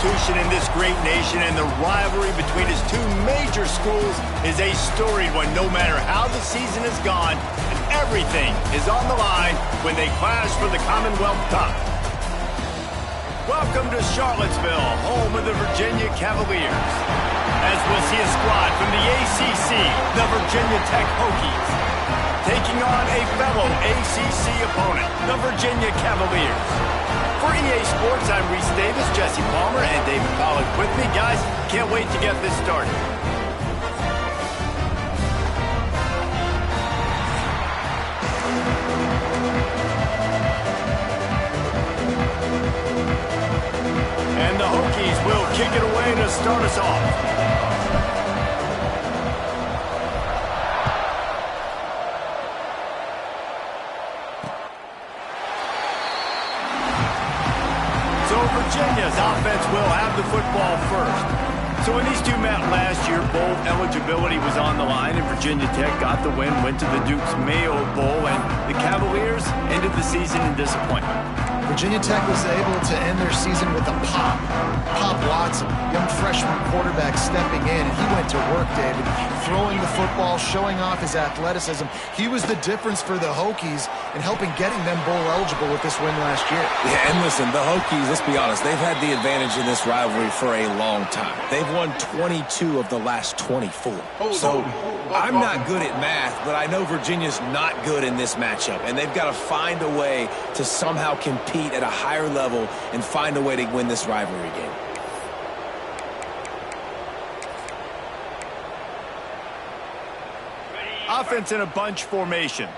institution in this great nation, and the rivalry between its two major schools is a storied one, no matter how the season has gone, and everything is on the line when they clash for the Commonwealth Cup. Welcome to Charlottesville, home of the Virginia Cavaliers, as we'll see a squad from the ACC, the Virginia Tech Hokies, taking on a fellow ACC opponent, the Virginia Cavaliers. For EA Sports, I'm Reese Davis, Jesse Palmer, and David Pollack with me. Guys, can't wait to get this started. And the Hokies will kick it away to start us off. Virginia's offense will have the football first. So when these two met last year, bowl eligibility was on the line, and Virginia Tech got the win, went to the Duke's Mayo Bowl, and the Cavaliers ended the season in disappointment. Virginia Tech was able to end their season with a Pop Watson, young freshman quarterback stepping in, and he went to work, David, throwing the football, showing off his athleticism. He was the difference for the Hokies in helping getting them bowl eligible with this win last year. Yeah, and listen, the Hokies, let's be honest, they've had the advantage in this rivalry for a long time. They've won 22 of the last 24. So I'm not good at math, but I know Virginia's not good in this matchup, and they've got to find a way to somehow compete at a higher level and find a way to win this rivalry game. Offense in a bunch formation.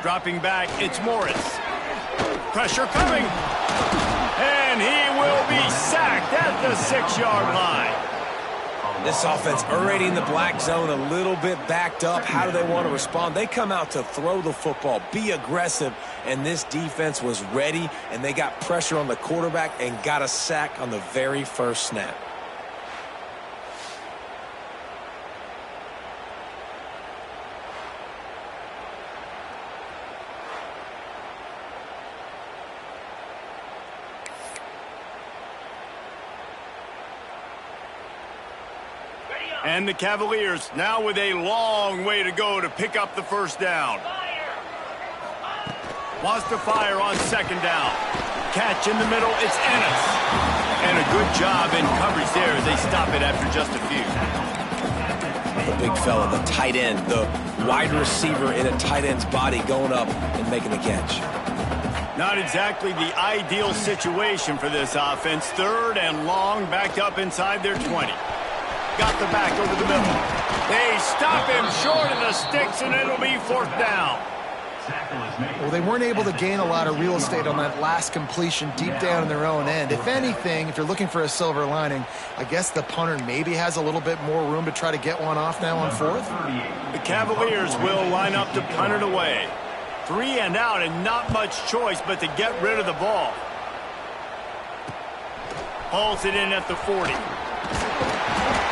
Dropping back, it's Morris. Pressure coming. And he will be sacked at the 6-yard line. This offense already in the black zone, a little bit backed up. How do they want to respond? They come out to throw the football, be aggressive, and this defense was ready, and they got pressure on the quarterback and got a sack on the very first snap. And the Cavaliers now with a long way to go to pick up the first down. Wants to fire on second down. Catch in the middle, it's Ennis. And a good job in coverage there as they stop it after just a few. The big fella, the tight end, the wide receiver in a tight end's body going up and making the catch. Not exactly the ideal situation for this offense. Third and long, backed up inside their 20. Got the back over the middle. They stop him short of the sticks, and it'll be fourth down. Well, they weren't able to gain a lot of real estate on that last completion deep down in their own end. If anything, if you're looking for a silver lining, I guess the punter maybe has a little bit more room to try to get one off now on fourth. The Cavaliers will line up to punt it away. 3 and out, and not much choice but to get rid of the ball. Hauls it in at the 40.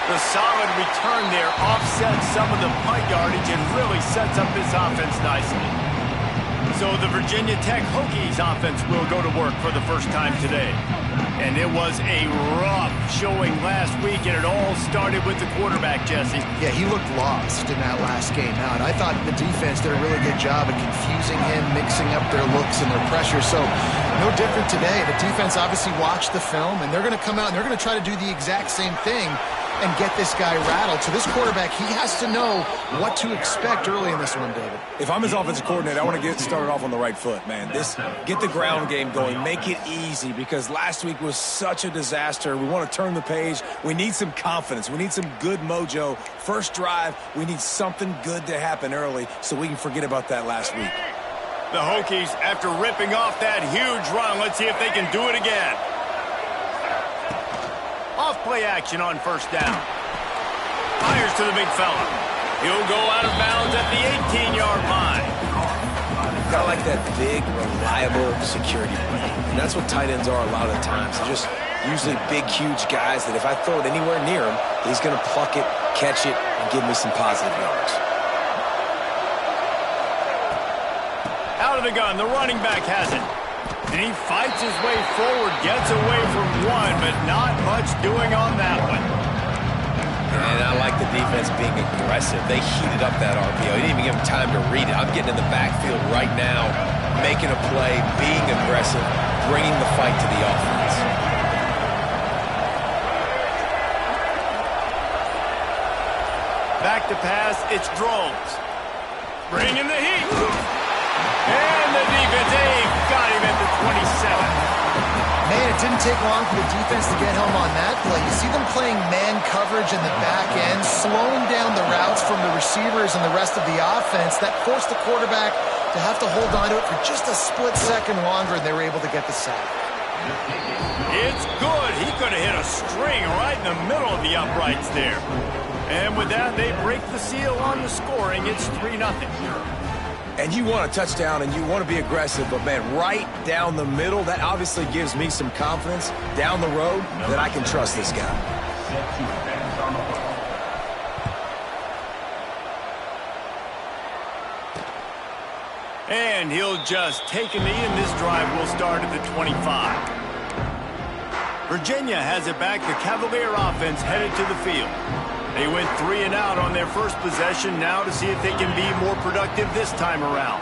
The solid return there offsets some of the punt yardage and really sets up this offense nicely. So the Virginia Tech Hokies offense will go to work for the first time today. And it was a rough showing last week, and it all started with the quarterback, Jesse. Yeah, he looked lost in that last game out. I thought the defense did a really good job of confusing him, mixing up their looks and their pressure. So no different today. The defense obviously watched the film, and they're going to come out and they're going to try to do the exact same thing and get this guy rattled. So this quarterback, he has to know what to expect early in this one, David. If I'm his offensive coordinator, I want to get started off on the right foot, man. Get the ground game going. Make it easy, because last week was such a disaster. We want to turn the page. We need some confidence. We need some good mojo. First drive, we need something good to happen early so we can forget about that last week. The Hokies, after ripping off that huge run, let's see if they can do it again. Off play action on first down. Fires to the big fella. He'll go out of bounds at the 18-yard line. Kind of like that big, reliable security blanket. And that's what tight ends are a lot of the times. They're just usually big, huge guys that if I throw it anywhere near him, he's going to pluck it, catch it, and give me some positive yards. Out of the gun, the running back has it. And he fights his way forward, gets away from one, but not much doing on that one. And I like the defense being aggressive. They heated up that RPO. He didn't even give him time to read it. I'm getting in the backfield right now, making a play, being aggressive, bringing the fight to the offense. Back to pass, it's Drones. Bringing the heat. And the defense, got him at the 27. Man, it didn't take long for the defense to get home on that play. You see them playing man coverage in the back end, slowing down the routes from the receivers and the rest of the offense. That forced the quarterback to have to hold on to it for just a split second longer, and they were able to get the sack. It's good. He could have hit a string right in the middle of the uprights there. And with that, they break the seal on the scoring. It's 3-0. And you want a touchdown and you want to be aggressive, but, man, right down the middle, that obviously gives me some confidence down the road that I can trust this guy. And he'll just take a knee, and this drive will start at the 25. Virginia has it back. The Cavalier offense headed to the field. They went 3 and out on their first possession, now to see if they can be more productive this time around.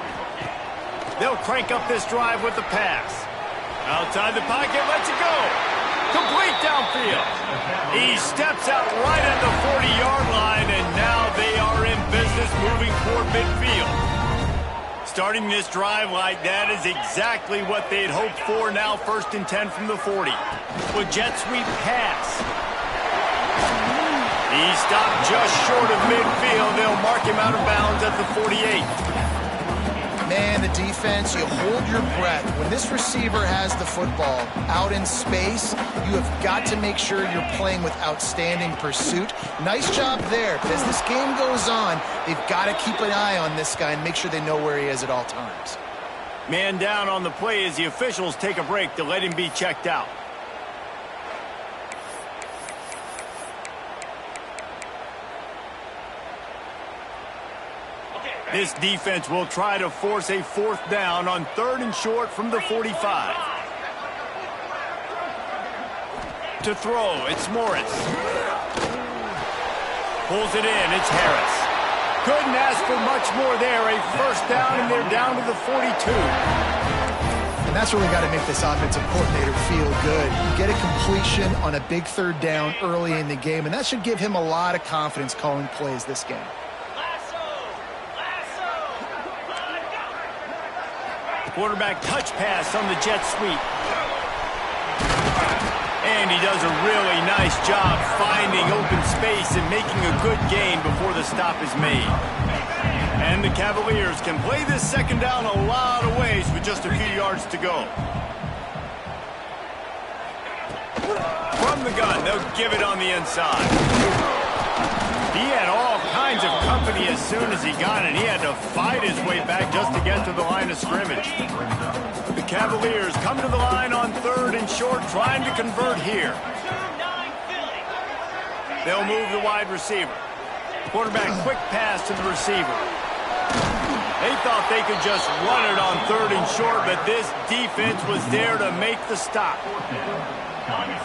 They'll crank up this drive with the pass. Outside the pocket, lets it go. Complete downfield. He steps out right at the 40-yard line, and now they are in business moving toward midfield. Starting this drive like that is exactly what they'd hoped for. Now 1st and 10 from the 40. With jet sweep pass. He stopped just short of midfield. They'll mark him out of bounds at the 48. Man, the defense, you hold your breath. When this receiver has the football out in space, you have got to make sure you're playing with outstanding pursuit. Nice job there. As this game goes on, they've got to keep an eye on this guy and make sure they know where he is at all times. Man down on the play as the officials take a break to let him be checked out. This defense will try to force a 4th down on 3rd and short from the 45. To throw, it's Morris. Pulls it in, it's Harris. Couldn't ask for much more there. A 1st down, and they're down to the 42. And that's really got to make this offensive coordinator feel good. You get a completion on a big 3rd down early in the game, and that should give him a lot of confidence calling plays this game. Quarterback touch pass on the jet sweep. And he does a really nice job finding open space and making a good gain before the stop is made. And the Cavaliers can play this 2nd down a lot of ways with just a few yards to go. From the gun, they'll give it on the inside. He had all kinds of company as soon as he got it. He had to fight his way back just to get to the line of scrimmage. The Cavaliers come to the line on 3rd and short, trying to convert here. They'll move the wide receiver. Quarterback quick pass to the receiver. They thought they could just run it on 3rd and short, but this defense was there to make the stop.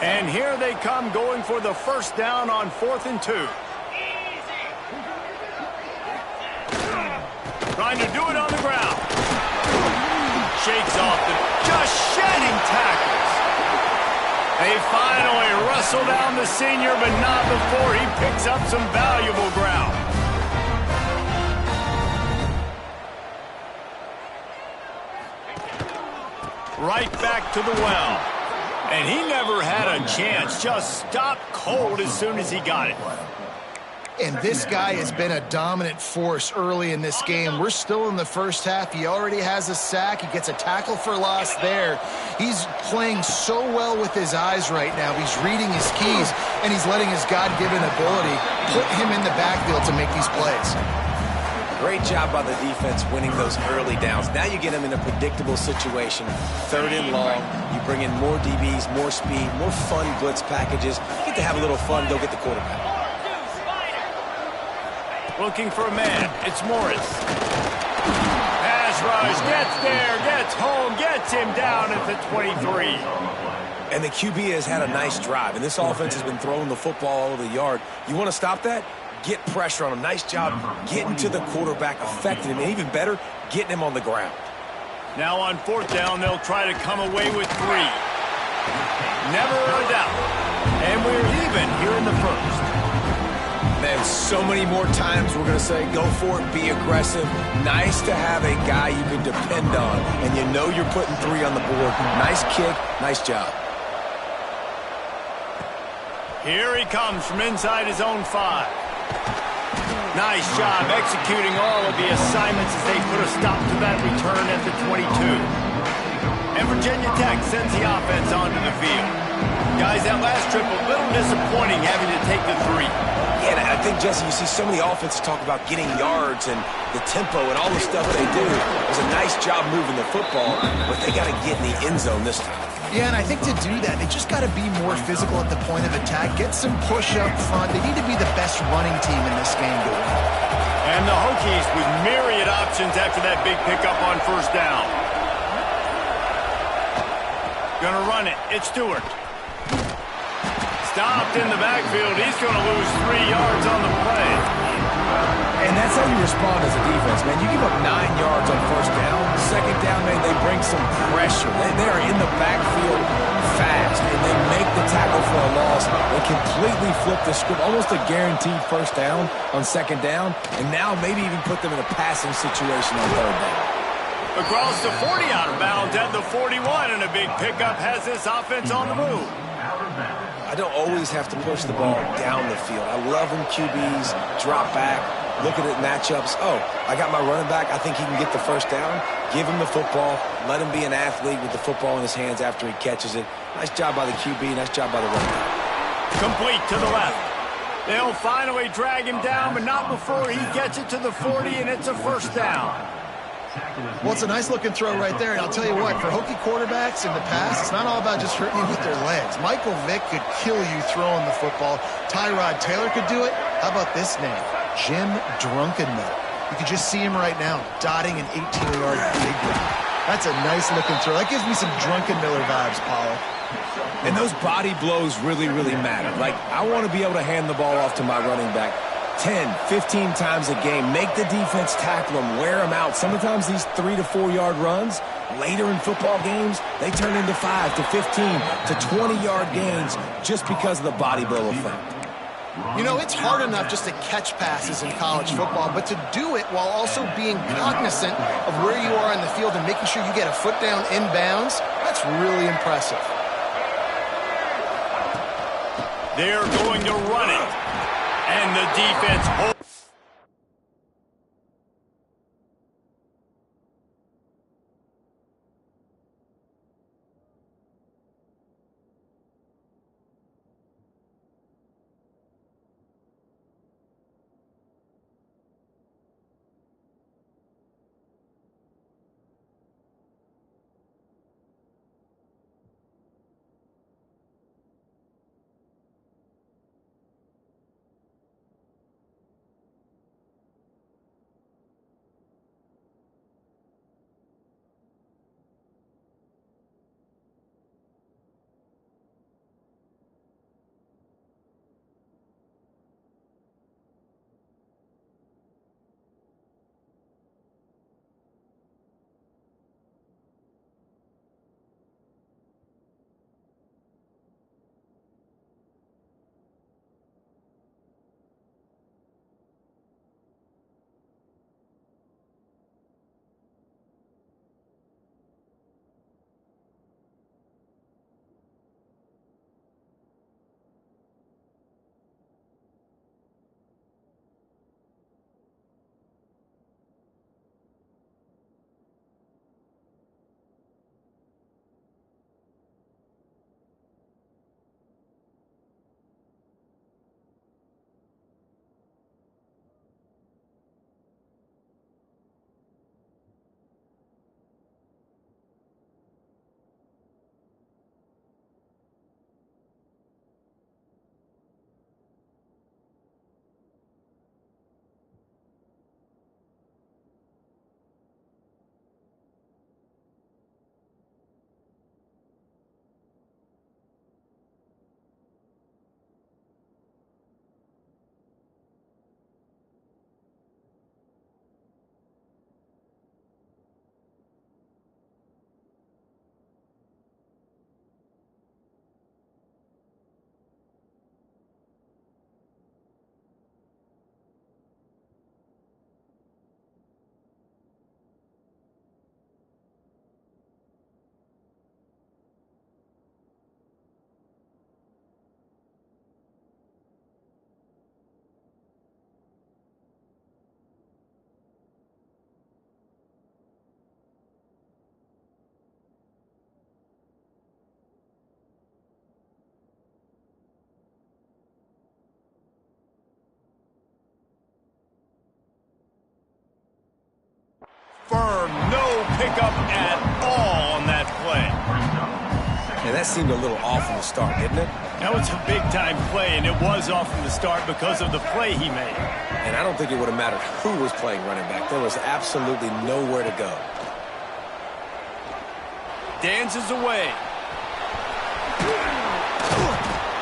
And here they come going for the 1st down on 4th and 2. Trying to do it on the ground. Shakes off just shedding tackles. They finally wrestle down the senior, but not before he picks up some valuable ground. Right back to the well. And he never had a chance. Just stopped cold as soon as he got it. And this guy has been a dominant force early in this game. We're still in the 1st half. He already has a sack. He gets a tackle for loss there. He's playing so well with his eyes right now. He's reading his keys, and he's letting his God-given ability put him in the backfield to make these plays. Great job by the defense winning those early downs. Now you get them in a predictable situation. 3rd and long. You bring in more DBs, more speed, more fun blitz packages. You get to have a little fun, go get the quarterback. Looking for a man. It's Morris. Pass rush, gets there, gets home, gets him down at the 23. And the QB has had a nice drive, and this offense has been throwing the football all over the yard. You want to stop that? Get pressure on him. Nice job getting to the quarterback, affecting him, and even better, getting him on the ground. Now on 4th down, they'll try to come away with 3. Never a doubt. And we're even here in the first. Man, so many more times we're going to say, go for it, be aggressive. Nice to have a guy you can depend on, and you know you're putting 3 on the board. Nice kick, nice job. Here he comes from inside his own 5. Nice job executing all of the assignments as they put a stop to that return at the 22. And Virginia Tech sends the offense onto the field. Guys, that last trip a little disappointing having to take the 3. Yeah, and I think, Jesse, you see so many offenses talk about getting yards and the tempo and all the stuff they do. It was a nice job moving the football, but they got to get in the end zone this time. Yeah, and I think to do that, they just got to be more physical at the point of attack, get some push up front. They need to be the best running team in this game to win. And the Hokies with myriad options after that big pickup on 1st down. Gonna run it. It's Stewart. Stopped in the backfield. He's gonna lose 3 yards on the play. And that's how you respond as a defense, man. You give up 9 yards on 1st down. 2nd down, man, they bring some pressure. They are in the backfield fast, and they make the tackle for a loss. They completely flip the script, almost a guaranteed 1st down on 2nd down, and now maybe even put them in a passing situation on 3rd down. Across the 40 out of bounds at the 41, and a big pickup has this offense on the move. I don't always have to push the ball down the field. I love when QBs drop back, look at matchups. Oh, I got my running back. I think he can get the 1st down. Give him the football. Let him be an athlete with the football in his hands after he catches it. Nice job by the QB. Nice job by the running back. Complete to the left. They'll finally drag him down, but not before he gets it to the 40, and it's a 1st down. Well, it's a nice-looking throw right there, and I'll tell you what, for Hokie quarterbacks in the past, it's not all about just hurting you with their legs. Michael Vick could kill you throwing the football. Tyrod Taylor could do it. How about this name? Jim Drunkenmiller. You can just see him right now, dotting an 18-yard big one. That's a nice-looking throw. That gives me some Drunkenmiller vibes, Paulo. And those body blows really, really matter. Like, I want to be able to hand the ball off to my running back 10, 15 times a game. Make the defense tackle them, wear them out. Sometimes these 3 to 4 yard runs, later in football games, they turn into 5 to 15 to 20-yard gains just because of the body blow effect. You know, it's hard enough just to catch passes in college football, but to do it while also being cognizant of where you are in the field and making sure you get a foot down inbounds, that's really impressive. They're going to run it. And the defense holds. firm, no pickup at all on that play. And that seemed a little off from the start, didn't it? That was a big-time play, and it was off from the start because of the play he made. And I don't think it would have mattered who was playing running back. There was absolutely nowhere to go. Dances away.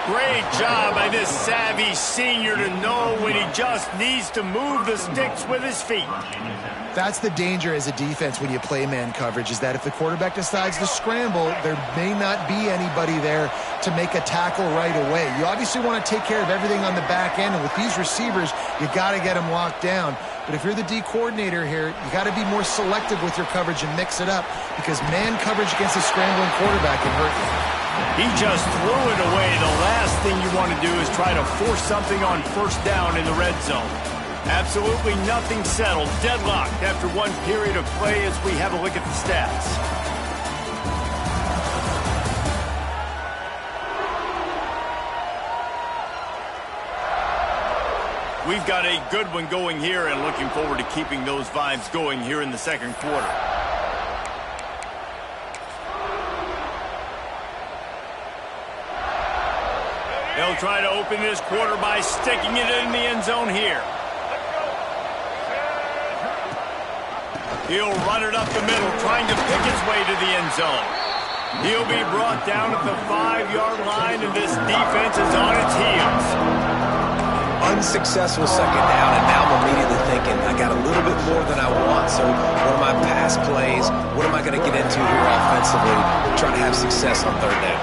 Great job by this savvy senior to know when he just needs to move the sticks with his feet. That's the danger as a defense when you play man coverage, is that if the quarterback decides to scramble, there may not be anybody there to make a tackle right away. You obviously want to take care of everything on the back end, and with these receivers, you got to get them locked down. But if you're the D coordinator here, you got to be more selective with your coverage and mix it up, because man coverage against a scrambling quarterback can hurt you. He just threw it away. The last thing you want to do is try to force something on first down in the red zone. Absolutely nothing settled. Deadlocked after one period of play as we have a look at the stats. We've got a good one going here and looking forward to keeping those vibes going here in the second quarter. They'll try to open this quarter by sticking it in the end zone here. He'll run it up the middle, trying to pick his way to the end zone. He'll be brought down at the 5-yard line, and this defense is on its heels. Unsuccessful second down, and now I'm immediately thinking, I got a little bit more than I want, so what are my pass plays? What am I going to get into here offensively? Try to have success on third down.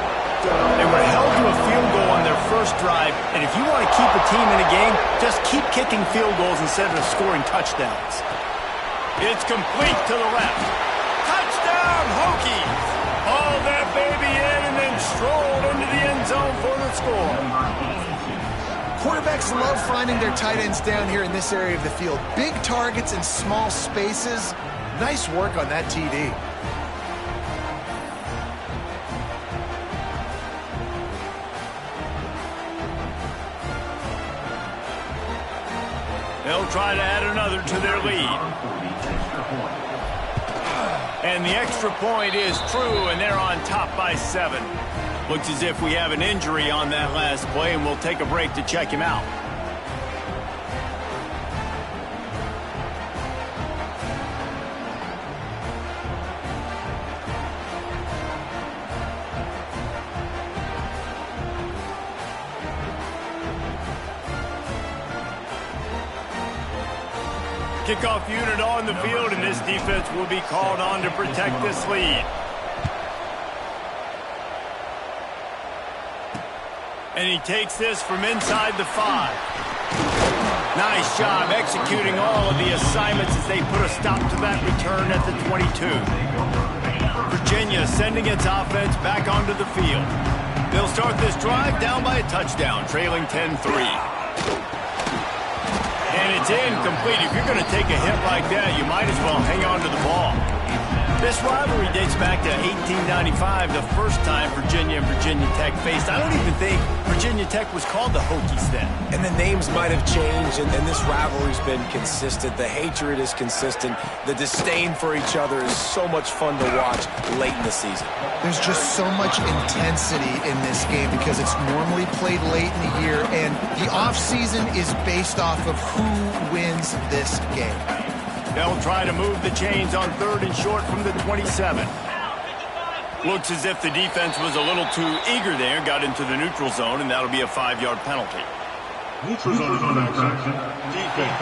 They were held to a field goal on their first drive, and if you want to keep a team in a game, just keep kicking field goals instead of scoring touchdowns. It's complete to the left. Touchdown, Hokies! Haul that baby in and then strolled into the end zone for the score. Quarterbacks love finding their tight ends down here in this area of the field. Big targets and small spaces. Nice work on that TD. They'll try to add another to their lead. And the extra point is true, and they're on top by 7. Looks as if we have an injury on that last play, and we'll take a break to check him out. Kickoff unit on the field, and this defense will be called on to protect this lead. And he takes this from inside the 5. Nice job executing all of the assignments as they put a stop to that return at the 22. Virginia sending its offense back onto the field. They'll start this drive down by a touchdown, trailing 10-3. And it's incomplete. If you're going to take a hit like that, you might as well hang on to the ball. This rivalry dates back to 1895, the first time Virginia and Virginia Tech faced. I don't even think Virginia Tech was called the Hokies then. And the names might have changed, and this rivalry's been consistent. The hatred is consistent. The disdain for each other is so much fun to watch late in the season. There's just so much intensity in this game because it's normally played late in the year, and the offseason is based off of who wins this game. They'll try to move the chains on 3rd and short from the 27. Looks as if the defense was a little too eager there, got into the neutral zone, and that'll be a 5-yard penalty. Neutral zone infraction. Defense.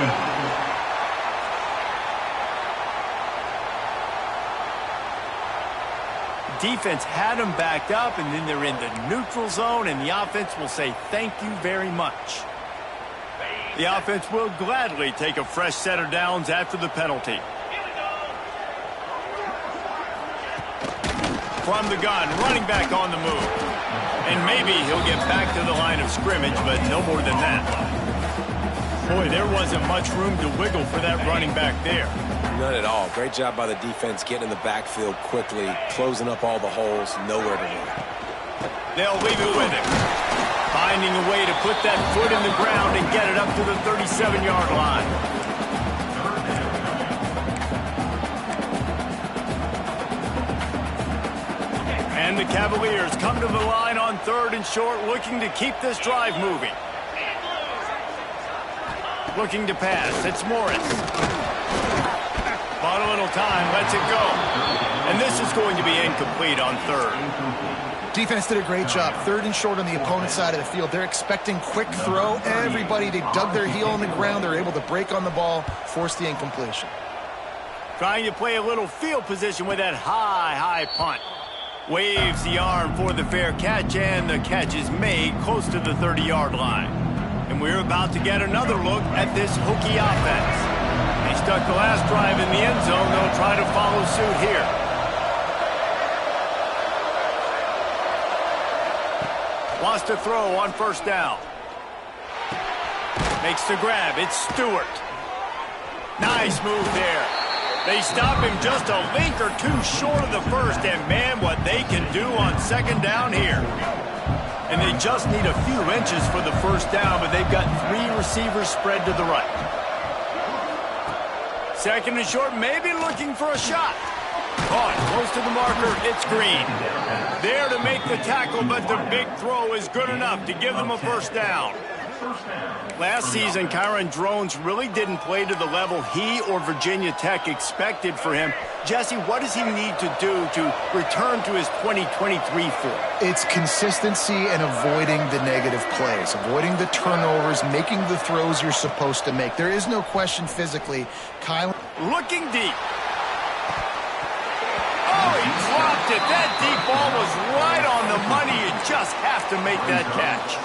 Defense had them backed up, and then they're in the neutral zone, and the offense will say thank you very much. The offense will gladly take a fresh set of downs after the penalty. From the gun, running back on the move. And maybe he'll get back to the line of scrimmage, but no more than that. Boy, there wasn't much room to wiggle for that running back there. None at all. Great job by the defense getting in the backfield quickly, closing up all the holes, nowhere to run. They'll leave it with him. Finding a way to put that foot in the ground and get it up to the 37-yard line. And the Cavaliers come to the line on 3rd and short, looking to keep this drive moving. Looking to pass. It's Morris. Bought a little time. Lets it go. And this is going to be incomplete on 3rd. Defense did a great job. 3rd and short on the opponent's side of the field. They're expecting quick throw. Everybody, they dug their heel on the ground. They're able to break on the ball, force the incompletion. Trying to play a little field position with that high punt. Waves the arm for the fair catch, and the catch is made close to the 30-yard line. And we're about to get another look at this Hokie offense. They stuck the last drive in the end zone. They'll try to follow suit here. Wants to throw on 1st down. Makes the grab. It's Stewart. Nice move there. They stop him just a link or two short of the 1st, and man, what they can do on 2nd down here. And they just need a few inches for the 1st down, but they've got 3 receivers spread to the right. 2nd and short, maybe looking for a shot. Caught close to the marker. It's Green. There to make the tackle, but the big throw is good enough to give them a 1st down. Last season, Kyron Drones really didn't play to the level he or Virginia Tech expected for him. Jesse, what does he need to do to return to his 2023 form? It's consistency and avoiding the negative plays, avoiding the turnovers, making the throws you're supposed to make. There is no question physically. Kyron looking deep. Oh, he dropped it. That deep ball was right on the money. You just have to make that catch.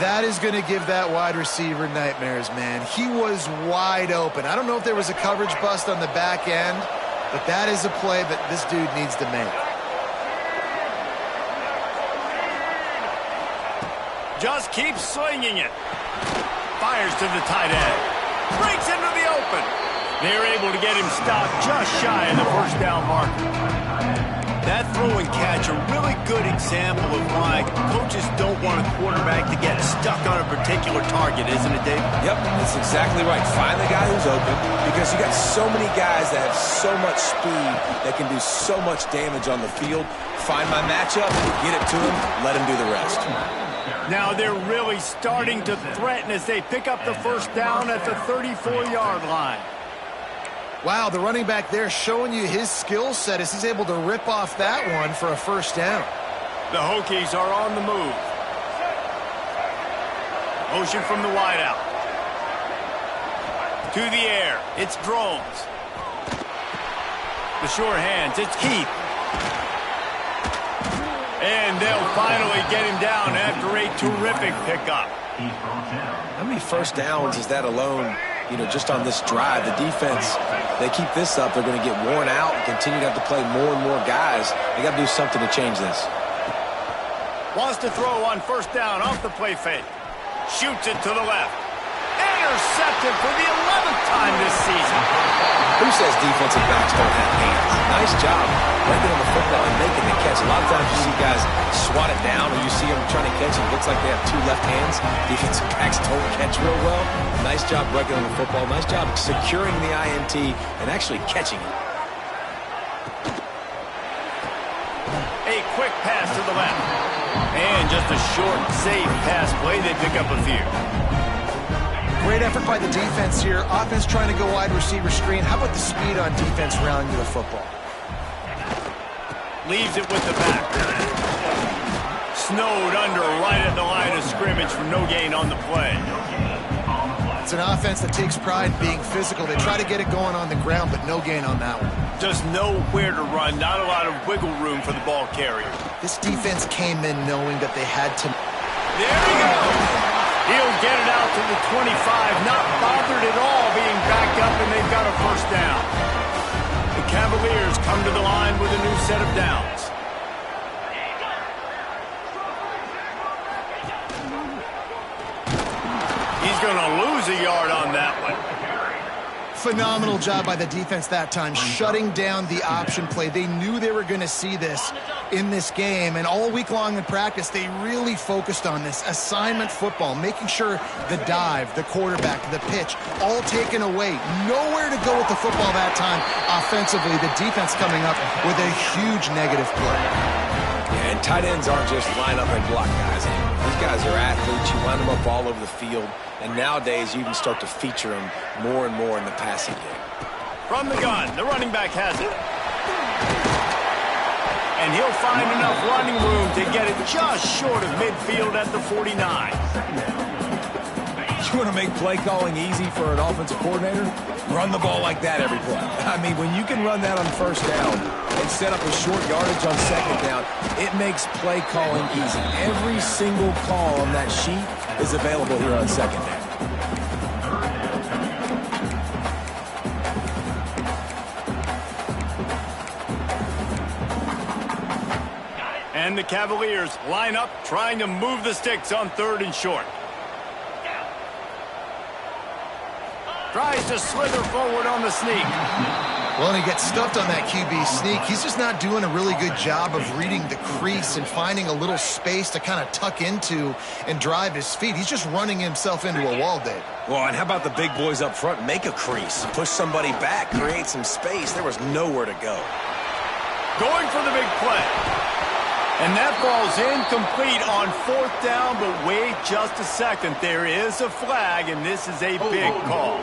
That is going to give that wide receiver nightmares, man. He was wide open. I don't know if there was a coverage bust on the back end, but that is a play that this dude needs to make. Just keeps slinging it. Fires to the tight end. Breaks into the open. They're able to get him stopped just shy of the 1st down marker. That throw and catch, a really good example of why coaches don't want a quarterback to get stuck on a particular target, isn't it, Dave? Yep, that's exactly right. Find the guy who's open, because you got so many guys that have so much speed that can do so much damage on the field. Find my matchup, get it to him, let him do the rest. Now they're really starting to threaten as they pick up the 1st down at the 34-yard line. Wow, the running back there showing you his skill set as he's able to rip off that one for a 1st down. The Hokies are on the move. Motion from the wideout. To the air. It's Drones. The sure hands. It's Keith. And they'll finally get him down after a terrific pickup. How many 1st downs is that alone? You know, just on this drive, the defense, they keep this up, they're going to get worn out and continue to have to play more and more guys. They got to do something to change this. Wants to throw on 1st down off the play fake. Shoots it to the left. Intercepted for the 11th time this season. Who says defensive backs don't have hands? Nice job breaking on the football and making the catch. A lot of times you see guys swat it down, or you see them trying to catch it. It looks like they have 2 left hands. Defensive backs don't catch real well. Nice job breaking on the football. Nice job securing the INT and actually catching it. A quick pass to the left. And just a short, safe pass play. They pick up a few. Great effort by the defense here. Offense trying to go wide receiver screen. How about the speed on defense rallying to the football? Leaves it with the back. Snowed under right at the line of scrimmage for no gain on the play. It's an offense that takes pride in being physical. They try to get it going on the ground, but no gain on that one. Just nowhere to run. Not a lot of wiggle room for the ball carrier. This defense came in knowing that they had to... There he goes. He'll get it out to the 25, not bothered at all being backed up, and they've got a 1st down. The Cavaliers come to the line with a new set of downs. He's going to lose a yard on that one. Phenomenal job by the defense that time, shutting down the option play. They knew they were going to see this in this game, and all week long in practice, they really focused on this assignment football, making sure the dive, the quarterback, the pitch, all taken away. Nowhere to go with the football that time offensively. The defense coming up with a huge negative play. Yeah, and tight ends aren't just line up and block guys anymore. These guys are athletes. You line them up all over the field. And nowadays, you can start to feature them more and more in the passing game. From the gun, the running back has it. And he'll find enough running room to get it just short of midfield at the 49. You want to make play calling easy for an offensive coordinator? Run the ball like that every play. I mean, when you can run that on first down and set up a short yardage on second down, it makes play calling easy. Every single call on that sheet is available here on second down. And the Cavaliers line up, trying to move the sticks on 3rd and short. Tries to slither forward on the sneak. Well, and he gets stuffed on that QB sneak. He's just not doing a really good job of reading the crease and finding a little space to kind of tuck into and drive his feet. He's just running himself into a wall, Dave. Well, and how about the big boys up front? Make a crease. Push somebody back. Create some space. There was nowhere to go. Going for the big play. And that ball's incomplete on 4th down, but wait just a second. There is a flag, and this is a big call.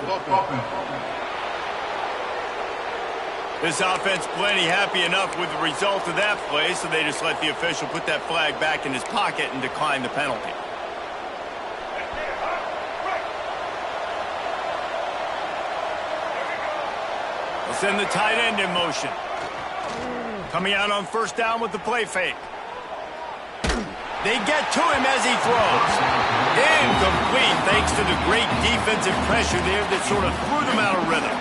This offense plenty happy enough with the result of that play, so they just let the official put that flag back in his pocket and decline the penalty. We'll send the tight end in motion. Coming out on 1st down with the play fake. They get to him as he throws. Incomplete thanks to the great defensive pressure there that sort of threw them out of rhythm.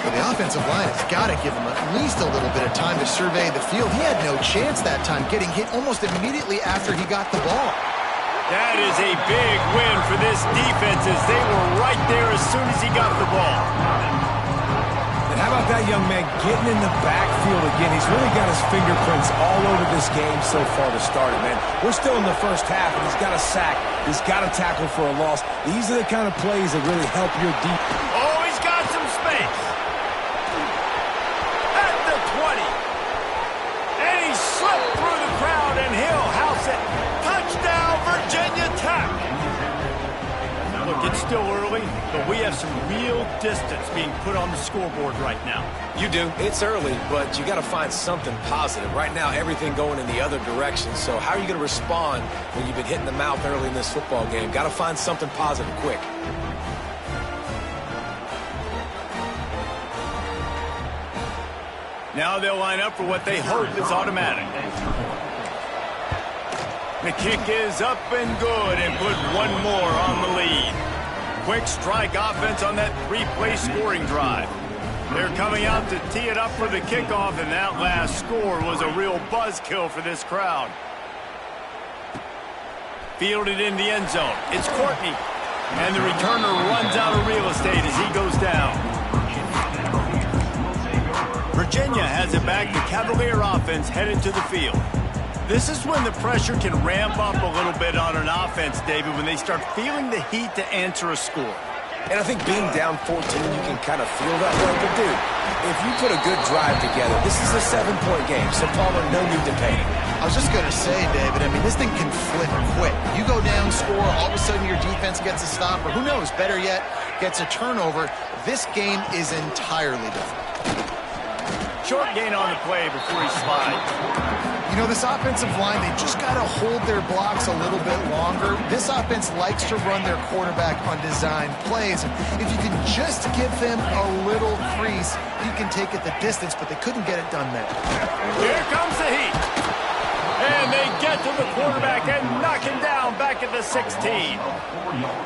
Well, the offensive line has got to give him at least a little bit of time to survey the field. He had no chance that time, getting hit almost immediately after he got the ball. That is a big win for this defense as they were right there as soon as he got the ball. And how about that young man getting in the backfield again? He's really got his fingerprints all over this game so far to start it, man. We're still in the first half, and he's got a sack. He's got a tackle for a loss. These are the kind of plays that really help your deep. Oh, he's got some space. At the 20. And he slipped through the crowd, and he'll house it. Touchdown, Virginia Tech. Look, it's still early, but we have some real distance being put on the scoreboard right now. You do. It's early, but you got to find something positive. Right now, everything going in the other direction. So how are you going to respond when you've been hit in the mouth early in this football game? Got to find something positive quick. Now they'll line up for what they hope is automatic. The kick is up and good and put one more on the lead. Quick strike offense on that 3-play scoring drive. They're coming out to tee it up for the kickoff, and that last score was a real buzzkill for this crowd. Fielded in the end zone. It's Courtney. And the returner runs out of real estate as he goes down. Virginia has it back. The Cavalier offense headed to the field. This is when the pressure can ramp up a little bit on an offense, David, when they start feeling the heat to answer a score. And I think being down 14, you can kind of feel that way. But, dude, if you put a good drive together, this is a 7-point game, so Palmer, no need to panic. I was just going to say, David, I mean, this thing can flip quick. You go down, score, all of a sudden your defense gets a stop, or who knows, better yet, gets a turnover. This game is entirely different. Short gain on the play before he slides. You know, this offensive line, they just got to hold their blocks a little bit longer. This offense likes to run their quarterback on design plays. And if you can just give them a little crease, you can take it the distance, but they couldn't get it done there. Here comes the heat. And they get to the quarterback and knock him down back at the 16.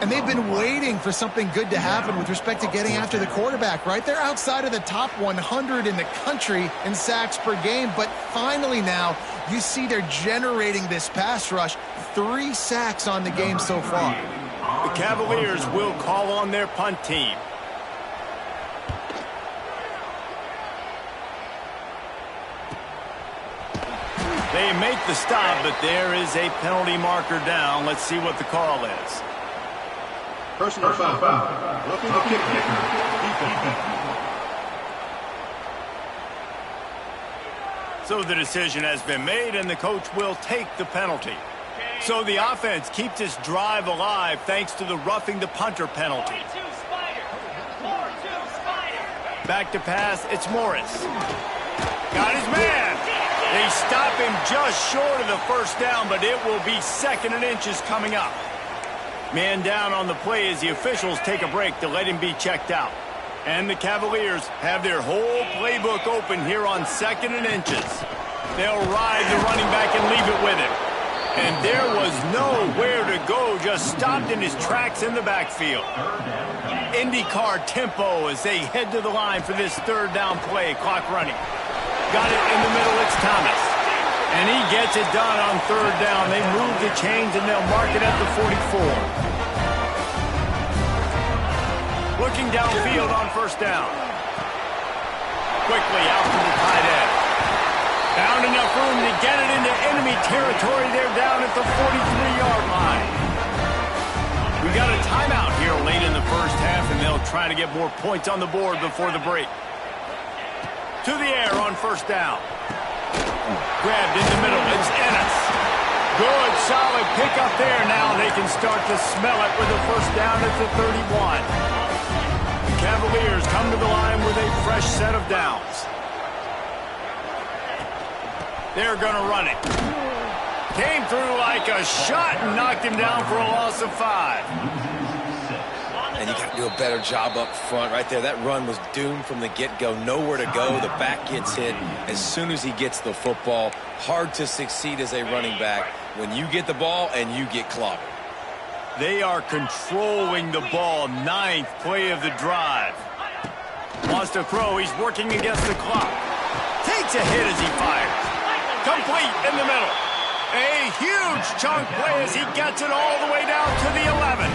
And they've been waiting for something good to happen with respect to getting after the quarterback, right? They're outside of the top 100 in the country in sacks per game, but finally now you see they're generating this pass rush. 3 sacks on the game so far. The Cavaliers will call on their punt team. They make the stop, but there is a penalty marker down. Let's see what the call is. Personal foul. Looking to kick So the decision has been made, and the coach will take the penalty. So the offense keeps this drive alive thanks to the roughing the punter penalty. Back to pass, it's Morris. Got his man. They stop him just short of the first down, but it will be 2nd and inches coming up. Man down on the play as the officials take a break to let him be checked out. And the Cavaliers have their whole playbook open here on 2nd and inches. They'll ride the running back and leave it with him. And there was nowhere to go, just stopped in his tracks in the backfield. IndyCar tempo as they head to the line for this 3rd down play, clock running. Got it in the middle, it's Thomas. And he gets it done on 3rd down. They move the chains and they'll mark it at the 44. Looking downfield on 1st down. Quickly out to the tight end. Found enough room to get it into enemy territory. They're down at the 43-yard line. We got a timeout here late in the first half, and they'll try to get more points on the board before the break. To the air on 1st down. Grabbed in the middle. It's Ennis. Good, solid pickup there. Now they can start to smell it with a 1st down at the 31. The Cavaliers come to the line with a fresh set of downs. They're going to run it. Came through like a shot and knocked him down for a loss of 5. And you got to do a better job up front right there. That run was doomed from the get-go. Nowhere to go. The back gets hit as soon as he gets the football. Hard to succeed as a running back when you get the ball and you get clobbered. They are controlling the ball. 9th play of the drive. Wants to throw. He's working against the clock. Takes a hit as he fires. Complete in the middle. A huge chunk play as he gets it all the way down to the 11.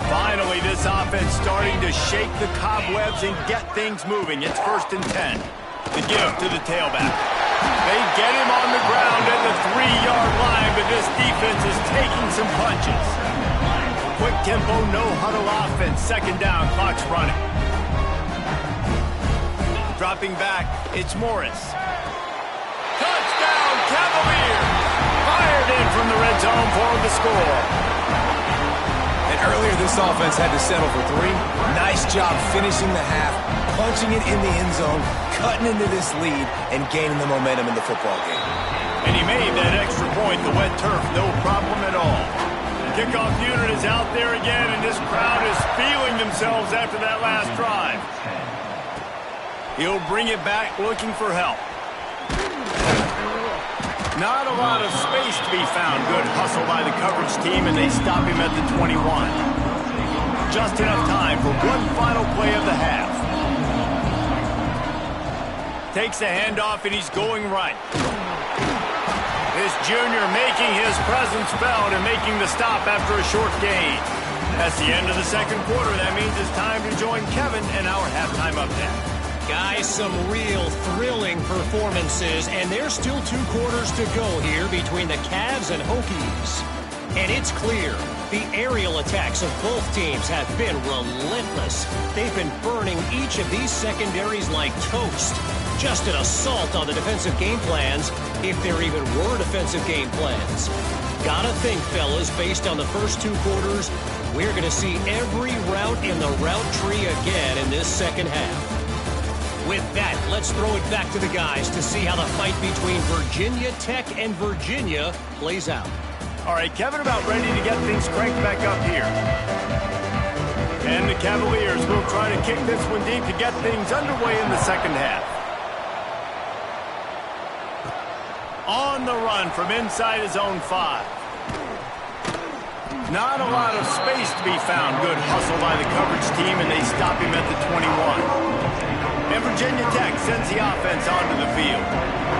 Finally, this offense starting to shake the cobwebs and get things moving. It's 1st and 10. The give to the tailback. They get him on the ground at the 3-yard line, but this defense is taking some punches. Quick tempo, no huddle offense. 2nd down, clock's running. Dropping back, it's Morris. Touchdown, Cavaliers! Fired in from the red zone for the score. And earlier this offense had to settle for 3. Nice job finishing the half, punching it in the end zone, cutting into this lead, and gaining the momentum in the football game. And he made that extra point, the wet turf, no problem at all. Kickoff unit is out there again, and this crowd is feeling themselves after that last drive. He'll bring it back looking for help. Not a lot of space to be found. Good hustle by the coverage team, and they stop him at the 21. Just enough time for one final play of the half. Takes the handoff, and he's going right. This junior making his presence felt and making the stop after a short gain. That's the end of the 2nd quarter. That means it's time to join Kevin in our halftime update. Guys, some real thrilling performances, and there's still 2 quarters to go here between the Cavs and Hokies. And it's clear, the aerial attacks of both teams have been relentless. They've been burning each of these secondaries like toast. Just an assault on the defensive game plans, if there even were defensive game plans. Gotta think, fellas, based on the first 2 quarters, we're going to see every route in the route tree again in this 2nd half. With that, let's throw it back to the guys to see how the fight between Virginia Tech and Virginia plays out. All right, Kevin about ready to get things cranked back up here. And the Cavaliers will try to kick this one deep to get things underway in the 2nd half. On the run from inside his own 5. Not a lot of space to be found. Good hustle by the coverage team, and they stop him at the 21. And Virginia Tech sends the offense onto the field.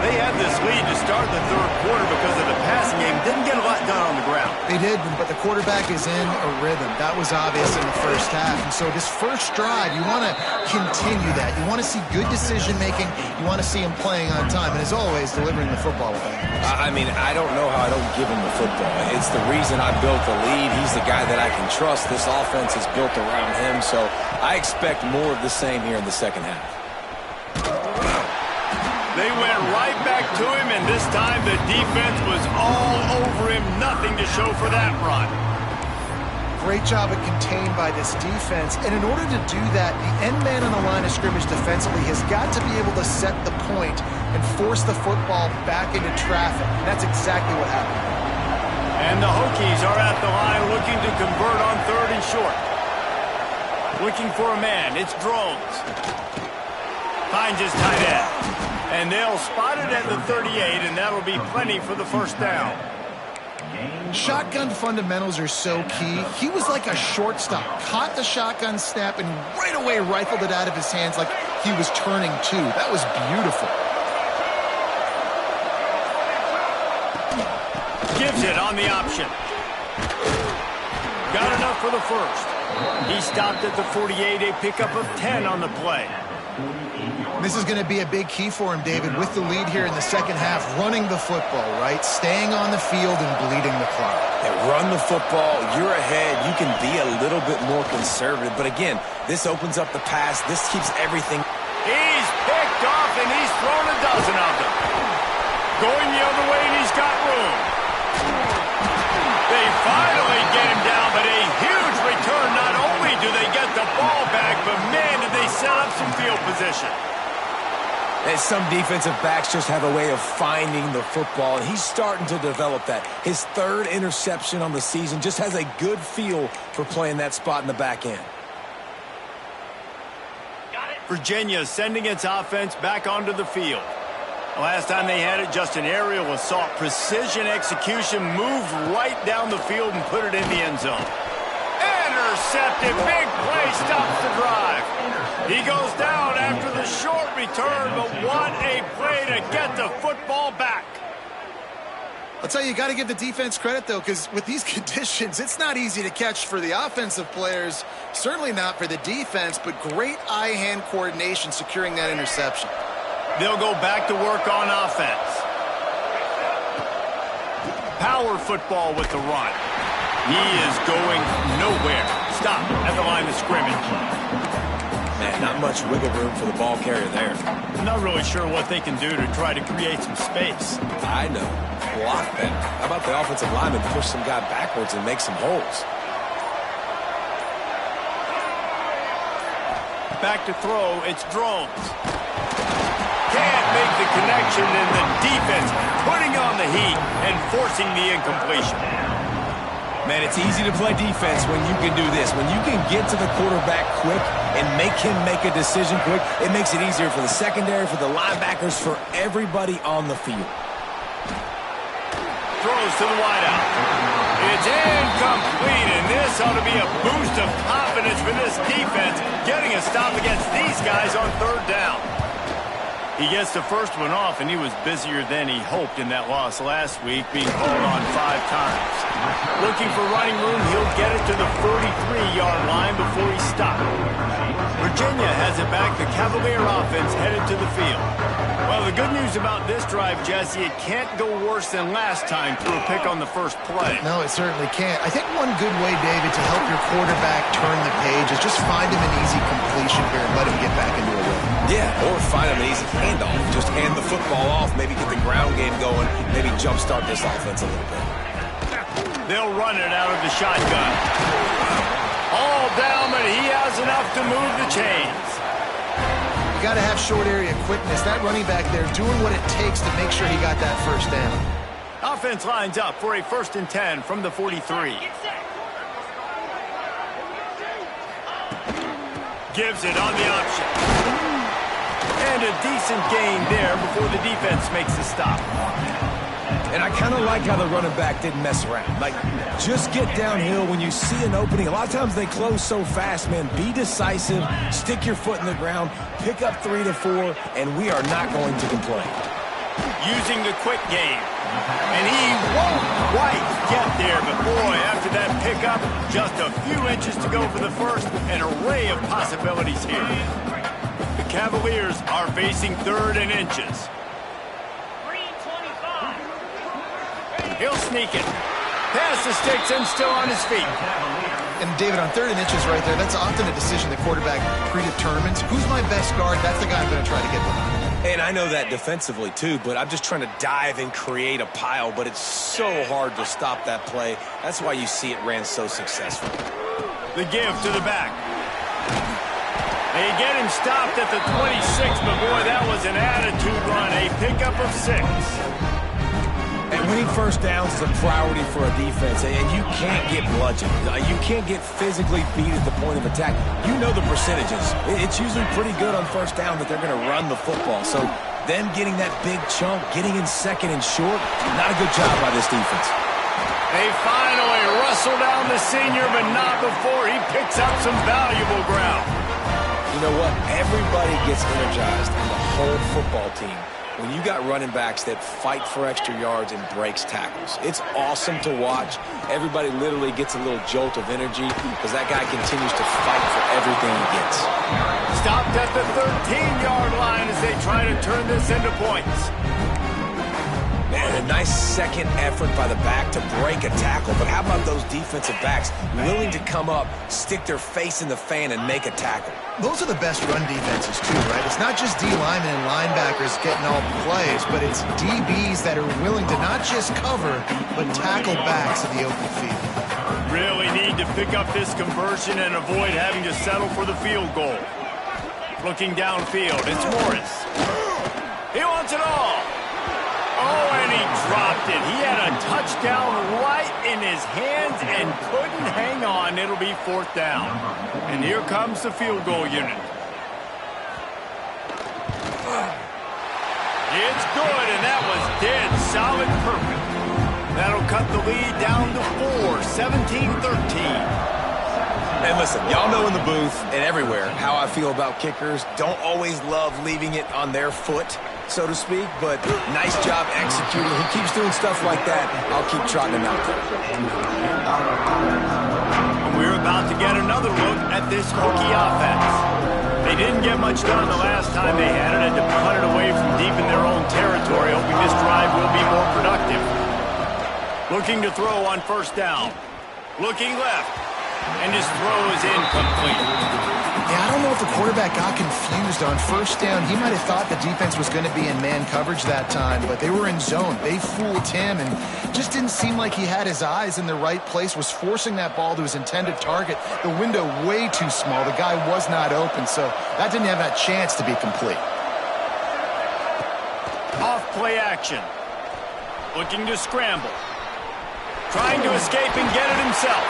They had this lead to start the 3rd quarter because of the passing game. Didn't get a lot done on the ground. They did, but the quarterback is in a rhythm. That was obvious in the first half. And so this first drive, you want to continue that. You want to see good decision-making. You want to see him playing on time. And as always, delivering the football with him. I mean, I don't know how I don't give him the football. It's the reason I built the lead. He's the guy that I can trust. This offense is built around him. So I expect more of the same here in the 2nd half. They went right back to him, and this time the defense was all over him. Nothing to show for that run. Great job at contained by this defense. And in order to do that, the end man on the line of scrimmage defensively has got to be able to set the point and force the football back into traffic. And that's exactly what happened. And the Hokies are at the line looking to convert on 3rd and short. Looking for a man. It's Drones. Finds his tight end. And they'll spot it at the 38, and that'll be plenty for the first down. Shotgun fundamentals are so key. He was like a shortstop. Caught the shotgun snap and right away rifled it out of his hands like he was turning two. That was beautiful. Gives it on the option. Got enough for the first. He stopped at the 48, a pickup of 10 on the play. This is going to be a big key for him, David, with the lead here in the second half, running the football, right? Staying on the field and bleeding the clock. Yeah, run the football. You're ahead. You can be a little bit more conservative. But again, this opens up the pass. This keeps everything. He's picked off, and he's thrown a dozen of them. Going the other way, and he's got room. They finally get him down, but a huge return. Not only do they get the ball back, but man, did they set up some field position. And some defensive backs just have a way of finding the football, and he's starting to develop that. His 3rd interception on the season, just has a good feel for playing that spot in the back end. Virginia sending its offense back onto the field. Last time they had it, just an aerial assault. Precision execution, moved right down the field and put it in the end zone. Intercepted, big play, stops the drive. He goes down after the short return, but what a play to get the football back. I'll tell you, you got to give the defense credit, though, because with these conditions, it's not easy to catch for the offensive players, certainly not for the defense, but great eye-hand coordination securing that interception. They'll go back to work on offense. Power football with the run. He is going nowhere. Stop at the line of scrimmage. Man, not much wiggle room for the ball carrier there. I'm not really sure what they can do to try to create some space. I know. Block better. How about the offensive lineman push some guy backwards and make some holes? Back to throw. It's Drones. Can't make the connection, and the defense putting on the heat and forcing the incompletion. Man, it's easy to play defense when you can do this. When you can get to the quarterback quick and make him make a decision quick, it makes it easier for the secondary, for the linebackers, for everybody on the field. Throws to the wideout. It's incomplete, and this ought to be a boost of confidence for this defense, getting a stop against these guys on 3rd down. He gets the first one off, and he was busier than he hoped in that loss last week, being called on 5 times. Looking for running room, he'll get it to the 43-yard line before he stopped. Virginia has it back. The Cavalier offense headed to the field. Well, the good news about this drive, Jesse, it can't go worse than last time through a pick on the first play. No, it certainly can't. I think one good way, David, to help your quarterback turn the page is just find him an easy completion here and let him get back into a rhythm. Yeah, or find him an easy handoff. Just hand the football off, maybe get the ground game going, maybe jumpstart this offense a little bit. They'll run it out of the shotgun. All down, but he has enough to move the chains. You got to have short area quickness. That running back there doing what it takes to make sure he got that first down. Offense lines up for a 1st and 10 from the 43. Gives it on the option. And a decent gain there before the defense makes the stop. And I kind of like how the running back didn't mess around. Like, just get downhill when you see an opening. A lot of times they close so fast, man. Be decisive, stick your foot in the ground, pick up 3 to 4, and we are not going to complain. Using the quick game. And he won't quite get there, but boy, after that pickup, just a few inches to go for the first. An array of possibilities here. The Cavaliers are facing 3rd and inches. He'll sneak it. Pass the sticks and still on his feet. And David, on 3rd and inches right there, that's often a decision the quarterback predetermines. Who's my best guard? That's the guy I'm going to try to get behind. And I know that defensively too, but I'm just trying to dive and create a pile, but it's so hard to stop that play. That's why you see it ran so successful. The give to the back. They get him stopped at the 26, but boy, that was an attitude run, a pickup of 6. And winning first downs is a priority for a defense, and you can't get bludgeoned. You can't get physically beat at the point of attack. You know the percentages. It's usually pretty good on first down that they're going to run the football. So them getting that big chunk, getting in second and short, not a good job by this defense. They finally rustle down the senior, but not before he picks up some valuable ground. You know what? Everybody gets energized on the whole football team when you got running backs that fight for extra yards and breaks tackles. It's awesome to watch. Everybody literally gets a little jolt of energy because that guy continues to fight for everything he gets. Stopped at the 13-yard line as they try to turn this into points. Man, a nice second effort by the back to break a tackle. But how about those defensive backs willing to come up, stick their face in the fan, and make a tackle? Those are the best run defenses, too, right? It's not just D linemen and linebackers getting all the plays, but it's DBs that are willing to not just cover, but tackle backs in the open field. Really need to pick up this conversion and avoid having to settle for the field goal. Looking downfield, it's Morris. He wants it all. Oh, and he dropped it. He had a touchdown right in his hands and couldn't hang on. It'll be 4th down. And here comes the field goal unit. It's good, and that was dead solid perfect. That'll cut the lead down to 4, 17-13. And listen, y'all know in the booth and everywhere how I feel about kickers. Don't always love leaving it on their foot, so to speak, but nice job executing. He keeps doing stuff like that. I'll keep trotting him out there. We're about to get another look at this Hokie offense. They didn't get much done the last time they had it, and to punt it away from deep in their own territory, hoping this drive will be more productive. Looking to throw on first down. Looking left. And his throw is incomplete. Yeah, I don't know if the quarterback got confused on first down. He might have thought the defense was going to be in man coverage that time, but they were in zone. They fooled him and just didn't seem like he had his eyes in the right place, was forcing that ball to his intended target. The window way too small. The guy was not open, so that didn't have that chance to be complete. Off play action. Looking to scramble. Trying to escape and get it himself.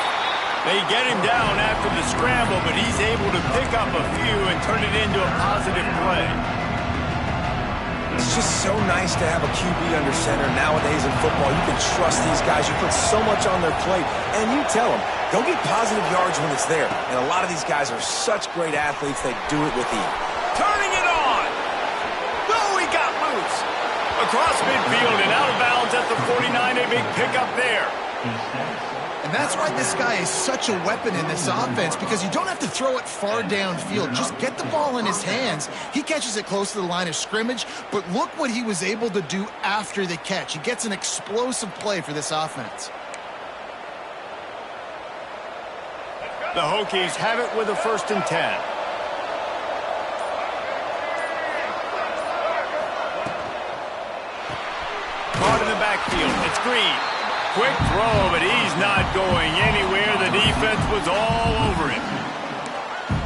They get him down after the scramble, but he's able to pick up a few and turn it into a positive play. It's just so nice to have a QB under center nowadays in football. You can trust these guys. You put so much on their plate, and you tell them, go get positive yards when it's there. And a lot of these guys are such great athletes, they do it with ease. Turning it on! Oh, he got loose! Across midfield and out of bounds at the 49, a big pickup there. And that's why this guy is such a weapon in this offense, because you don't have to throw it far downfield. Just get the ball in his hands. He catches it close to the line of scrimmage, but look what he was able to do after the catch. He gets an explosive play for this offense. The Hokies have it with a 1st and 10. Caught in the backfield. It's Green. Quick throw, but he's not going anywhere. The defense was all over him.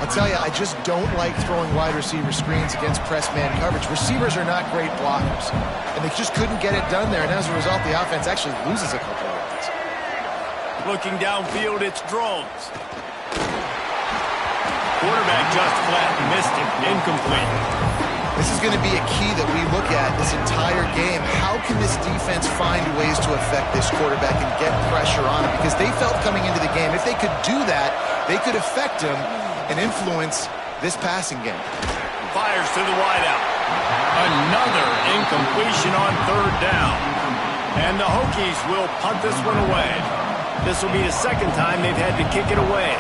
I'll tell you, I just don't like throwing wide receiver screens against press man coverage. Receivers are not great blockers, and they just couldn't get it done there, and as a result, the offense actually loses a couple of yards. Looking downfield, it's Drones. Quarterback just flat, missed him, incomplete. This is going to be a key that we look at this entire game. How can this defense find ways to affect this quarterback and get pressure on him? Because they felt coming into the game, if they could do that, they could affect him and influence this passing game. Fires to the wideout. Another incompletion on 3rd down. And the Hokies will punt this one away. This will be the 2nd time they've had to kick it away.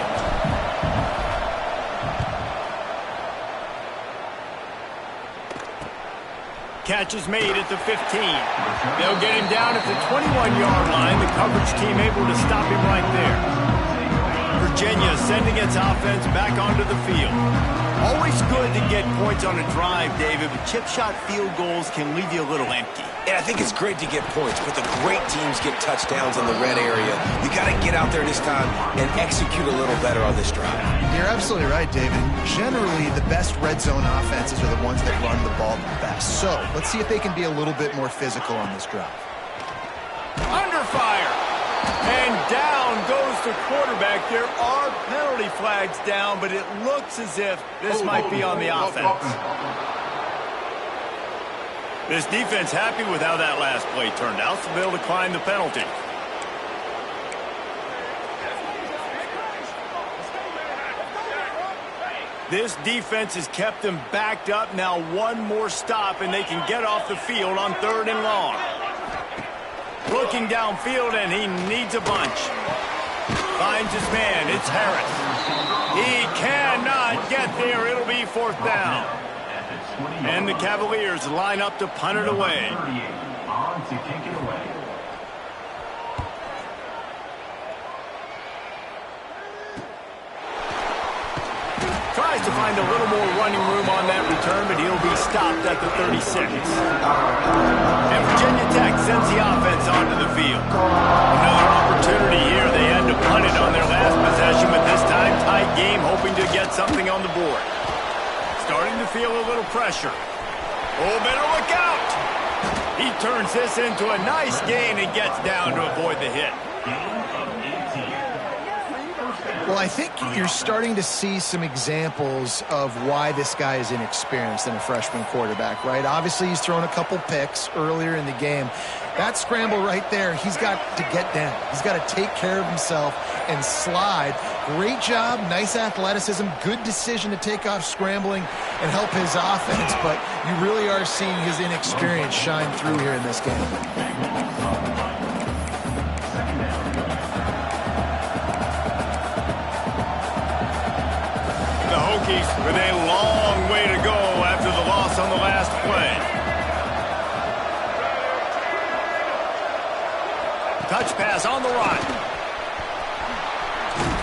Catch is made at the 15. They'll get him down at the 21-yard line. The coverage team able to stop him right there. Virginia sending its offense back onto the field. Always good to get points on a drive, David, but chip shot field goals can leave you a little empty. And I think it's great to get points, but the great teams get touchdowns in the red area. You got to get out there this time and execute a little better on this drive. You're absolutely right, David. Generally, the best red zone offenses are the ones that run the ball the best. So let's see if they can be a little bit more physical on this drive. Under fire. And down goes the quarterback. There are penalty flags down, but it looks as if this might be on the offense. This defense happy with how that last play turned out, so they'll decline the penalty. This defense has kept them backed up. Now one more stop, and they can get off the field on 3rd and long. Looking downfield, and he needs a bunch. Finds his man. It's Harris. He cannot get there. It'll be 4th down. And the Cavaliers line up to punt it away. Tries to find a little more running room on that return, but he'll be stopped at the 36. And Virginia Tech sends the offense onto the field. Another opportunity here. They had to punt it on their last possession, but this time tight game, hoping to get something on the board. Starting to feel a little pressure. Oh, better look out! He turns this into a nice gain and gets down to avoid the hit. Well, I think you're starting to see some examples of why this guy is inexperienced in a freshman quarterback, right? Obviously, he's thrown a couple picks earlier in the game. That scramble right there, he's got to get down. He's got to take care of himself and slide. Great job, nice athleticism, good decision to take off scrambling and help his offense, but you really are seeing his inexperience shine through here in this game. With a long way to go after the loss on the last play. Touch pass on the run.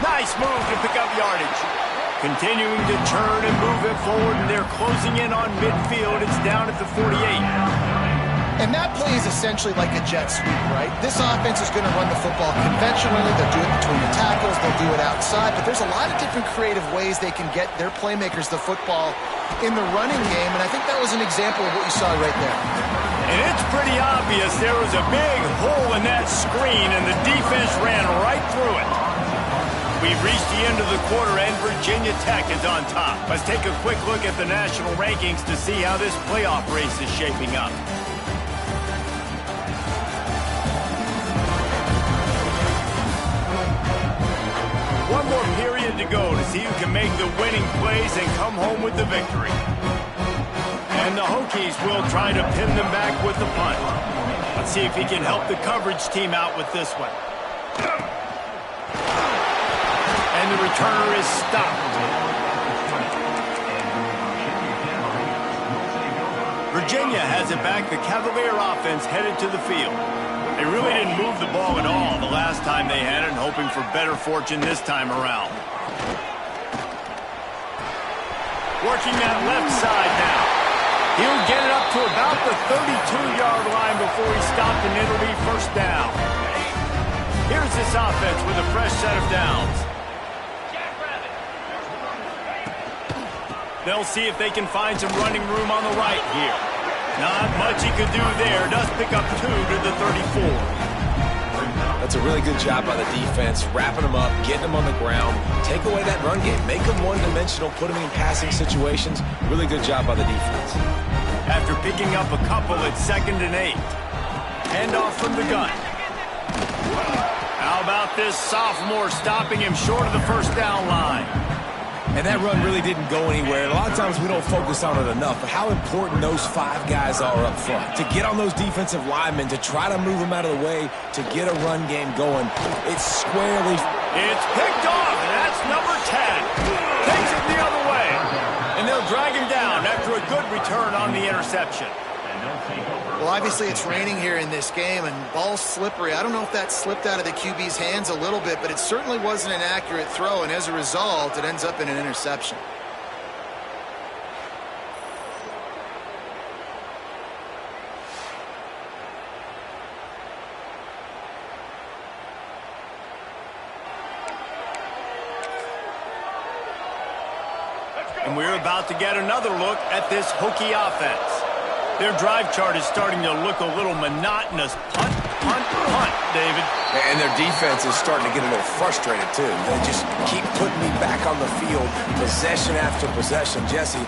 Nice move to pick up yardage. Continuing to turn and move it forward, and they're closing in on midfield. It's down at the 48. And that play is essentially like a jet sweep, right? This offense is going to run the football conventionally. They'll do it between the tackles. They'll do it outside. But there's a lot of different creative ways they can get their playmakers the football in the running game. And I think that was an example of what you saw right there. And it's pretty obvious there was a big hole in that screen, and the defense ran right through it. We've reached the end of the quarter, and Virginia Tech is on top. Let's take a quick look at the national rankings to see how this playoff race is shaping up. One more period to go to see who can make the winning plays and come home with the victory. And the Hokies will try to pin them back with the punt. Let's see if he can help the coverage team out with this one. And the returner is stopped. Virginia has it back. The Cavalier offense headed to the field. They really didn't move the ball at all the last time they had it, and hoping for better fortune this time around. Working that left side now. He'll get it up to about the 32-yard line before he stopped, and it'll be 1st down. Here's this offense with a fresh set of downs. They'll see if they can find some running room on the right here. Not much he could do there. Does pick up 2 to the 34. That's a really good job by the defense, wrapping them up, getting them on the ground, take away that run game, make them one-dimensional, put them in passing situations. Really good job by the defense. After picking up a couple at 2nd and 8. Handoff from the gun. How about this sophomore stopping him short of the 1st down line? And that run really didn't go anywhere. And a lot of times we don't focus on it enough, but how important those 5 guys are up front. To get on those defensive linemen, to try to move them out of the way, to get a run game going. It's squarely... It's picked off, and that's number 10. Takes it the other way. And they'll drag him down after a good return on the interception. Well, obviously it's raining here in this game, and ball's slippery. I don't know if that slipped out of the QB's hands a little bit, but it certainly wasn't an accurate throw, and as a result, it ends up in an interception. And we're about to get another look at this Hokie offense. Their drive chart is starting to look a little monotonous. Punt, punt, punt, David. And their defense is starting to get a little frustrated, too. They just keep putting me back on the field, possession after possession. Jesse,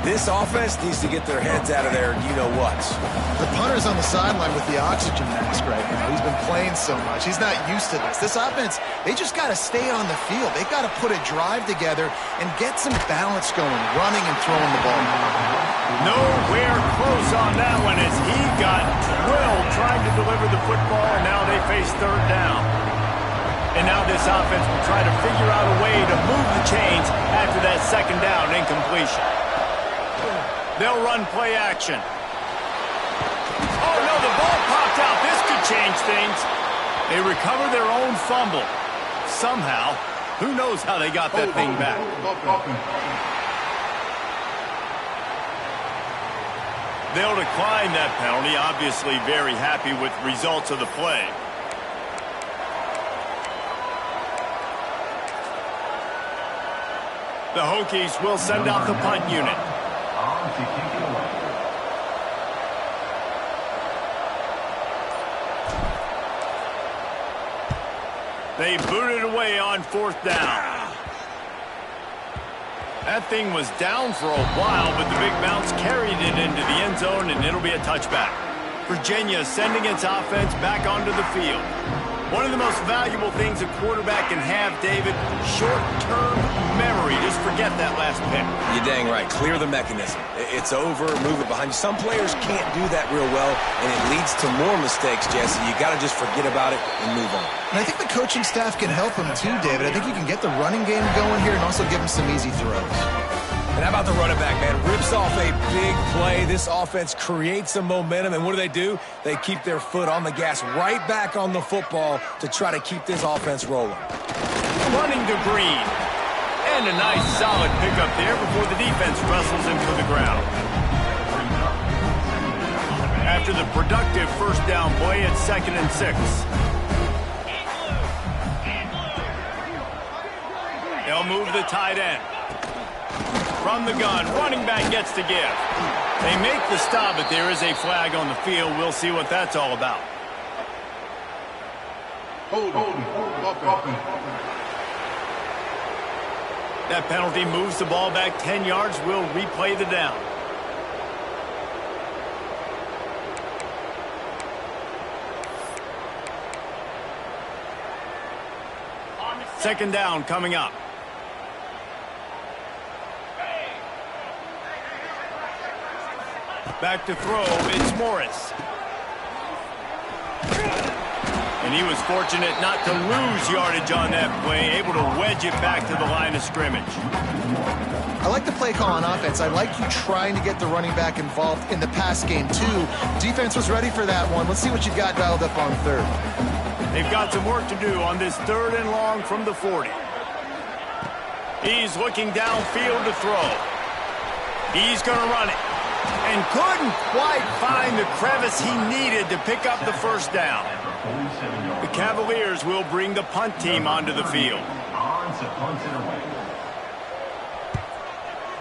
this offense needs to get their heads out of there, you-know-what. The punter's on the sideline with the oxygen mask right now. He's been playing so much. He's not used to this. This offense, they just got to stay on the field. They've got to put a drive together and get some balance going, running and throwing the ball. Nowhere close on that one as he got drilled trying to deliver the football, and now they face third down. And now this offense will try to figure out a way to move the chains after that second down incompletion. They'll run play action. Oh, no, the ball popped out. This could change things. They recover their own fumble. Somehow. Who knows how they got that thing back. They'll decline that penalty. Obviously very happy with results of the play. The Hokies will send out the punt unit. To kick it away. They booted away on fourth down. That thing was down for a while, but the big bounce carried it into the end zone, and it'll be a touchback. Virginia sending its offense back onto the field. One of the most valuable things a quarterback can have, David, short-term memory. Just forget that last pick. You're dang right. Clear the mechanism. It's over, move it behind you. Some players can't do that real well, and it leads to more mistakes, Jesse. You got to just forget about it and move on. And I think the coaching staff can help him too, David. I think you can get the running game going here and also give him some easy throws. And how about the running back, man? Rips off a big play. This offense creates some momentum, and what do? They keep their foot on the gas right back on the football to try to keep this offense rolling. Running to Green. And a nice solid pickup there before the defense wrestles him to the ground. After the productive first down play, it's 2nd and 6. They'll move the tight end. From the gun, running back gets to give. They make the stop, but there is a flag on the field. We'll see what that's all about. Hold. That penalty moves the ball back 10 yards. We'll replay the down. Second down coming up. Back to throw, it's Morris. And he was fortunate not to lose yardage on that play, able to wedge it back to the line of scrimmage. I like the play call on offense. I like you trying to get the running back involved in the pass game, too. Defense was ready for that one. Let's see what you got dialed up on third. They've got some work to do on this 3rd and long from the 40. He's looking downfield to throw. He's going to run it. And couldn't quite find the crevice he needed to pick up the first down. The Cavaliers will bring the punt team onto the field.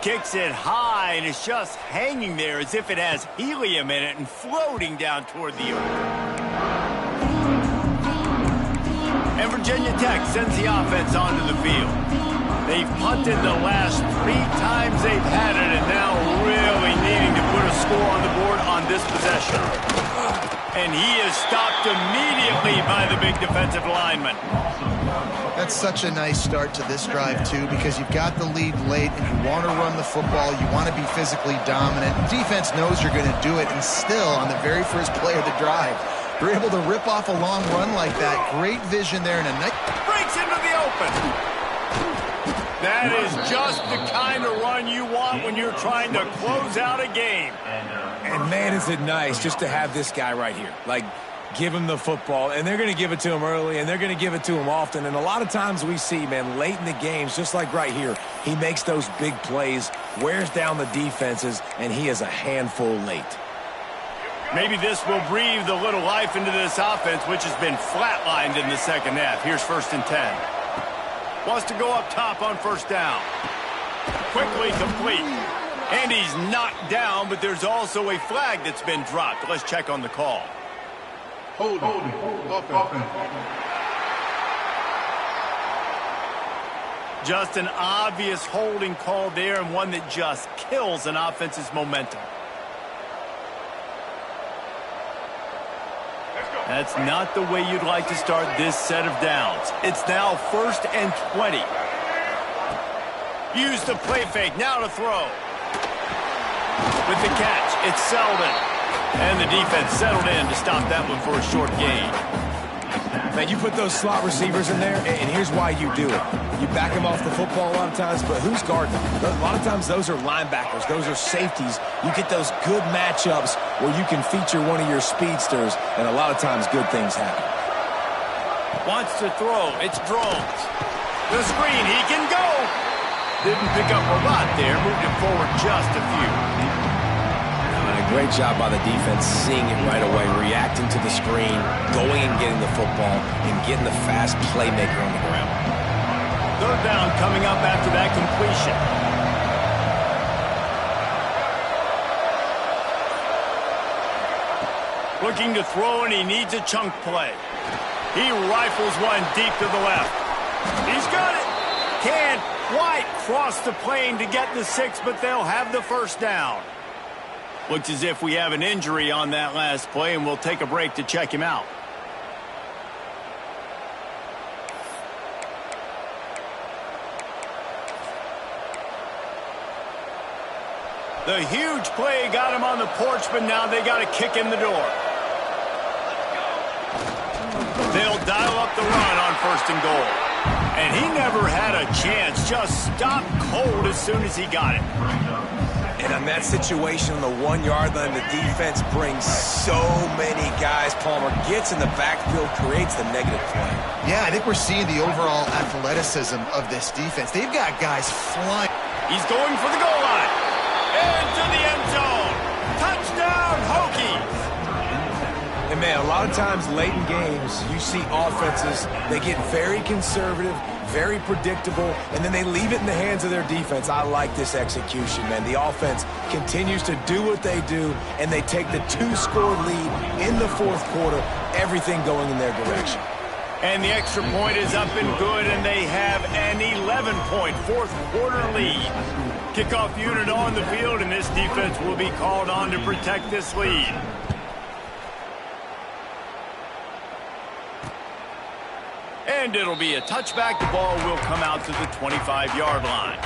Kicks it high, and it's just hanging there as if it has helium in it and floating down toward the earth. And Virginia Tech sends the offense onto the field. They've punted the last 3 times they've had it, and now really needing to put a score on the board on this possession. And he is stopped immediately by the big defensive lineman. That's such a nice start to this drive, too, because you've got the lead late and you want to run the football. You want to be physically dominant. Defense knows you're going to do it, and still, on the very first play of the drive, you're able to rip off a long run like that. Great vision there, and a nice... Breaks into the open. That is just the kind of run you want when you're trying to close out a game. And man, is it nice just to have this guy right here. Like, give him the football, and they're going to give it to him early, and they're going to give it to him often. And a lot of times we see, man, late in the games, just like right here, he makes those big plays, wears down the defenses, and he is a handful late. Maybe this will breathe a little life into this offense, which has been flatlined in the second half. Here's 1st and 10. Wants to go up top on first down. Quickly complete. And he's knocked down, but there's also a flag that's been dropped. Let's check on the call. Holding. Offense. Just an obvious holding call there, and one that just kills an offense's momentum. That's not the way you'd like to start this set of downs. It's now 1st and 20. Use the play fake, now to throw. With the catch, it's Selden. And the defense settled in to stop that one for a short gain. Man, you put those slot receivers in there, and here's why you do it. You back them off the football a lot of times, but who's guarding them? A lot of times those are linebackers. Those are safeties. You get those good matchups where you can feature one of your speedsters, and a lot of times good things happen. Wants to throw. It's Drones. The screen. He can go. Didn't pick up a lot there. Moved it forward just a few. Great job by the defense, seeing it right away, reacting to the screen, going and getting the football, and getting the fast playmaker on the ground. 3rd down coming up after that completion. Looking to throw, and he needs a chunk play. He rifles one deep to the left. He's got it. Can't quite cross the plane to get the 6, but they'll have the 1st down. Looks as if we have an injury on that last play, and we'll take a break to check him out. The huge play got him on the porch, but now they got a kick in the door. They'll dial up the run on 1st and goal. And he never had a chance, just stopped cold as soon as he got it. And on that situation on the 1-yard line, the defense brings so many guys. Palmer gets in the backfield, creates the negative play. Yeah, I think we're seeing the overall athleticism of this defense. They've got guys flying. He's going for the goal line. Into the end zone. Touchdown, Hokies. And, man, a lot of times late in games, you see offenses, they get very conservative, very predictable, and then they leave it in the hands of their defense. I like this execution, man. The offense continues to do what they do, and they take the 2-score lead in the 4th quarter, everything going in their direction. And the extra point is up and good, and they have an 11-point 4th quarter lead. Kickoff unit on the field, and this defense will be called on to protect this lead. And it'll be a touchback. The ball will come out to the 25-yard line.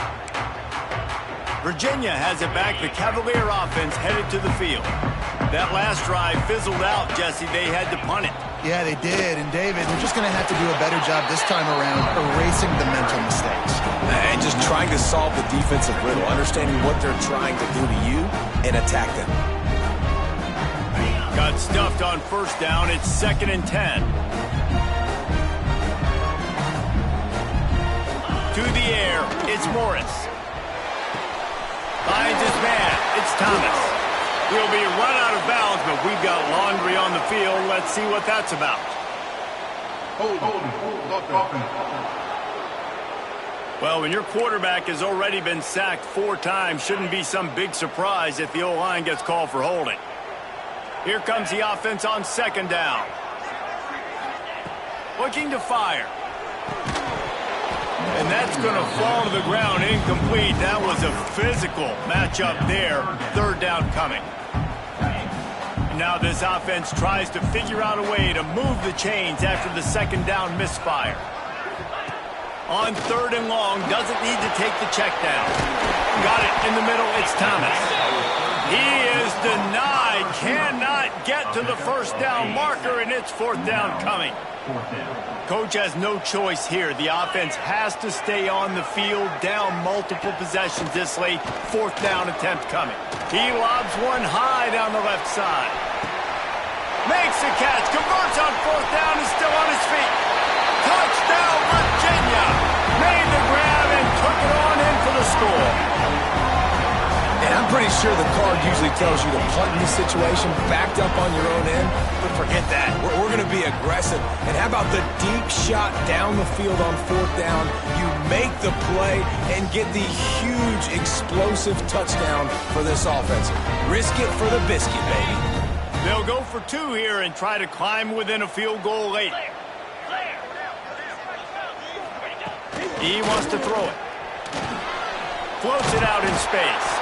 Virginia has it back. The Cavalier offense headed to the field. That last drive fizzled out, Jesse. They had to punt it. Yeah, they did. And, David, we're just going to have to do a better job this time around erasing the mental mistakes. And just trying to solve the defensive riddle, understanding what they're trying to do to you and attack them. Got stuffed on 1st down. It's 2nd and 10. To the air, it's Morris. Finds his man, it's Thomas. He'll be run out of bounds, but we've got laundry on the field. Let's see what that's about. Well, when your quarterback has already been sacked 4 times, shouldn't be some big surprise if the O-line gets called for holding. Here comes the offense on 2nd down. Looking to fire. And that's going to fall to the ground incomplete. That was a physical matchup there. 3rd down coming. Now this offense tries to figure out a way to move the chains after the 2nd down misfire. On 3rd and long, doesn't need to take the check down. Got it in the middle, it's Thomas. He is denied, cannot get to the 1st down marker, and it's 4th down coming. Coach has no choice here. The offense has to stay on the field, down multiple possessions this late. 4th down attempt coming. He lobs one high down the left side. Makes a catch, converts on 4th down, is still on his feet. Touchdown, Virginia! Made the grab and took it on in for the score. And I'm pretty sure the card usually tells you to punt in this situation, backed up on your own end, but forget that. We're going to be aggressive. And how about the deep shot down the field on 4th down? You make the play and get the huge explosive touchdown for this offense. Risk it for the biscuit, baby. They'll go for 2 here and try to climb within a field goal late. He wants to throw it. Floats it out in space.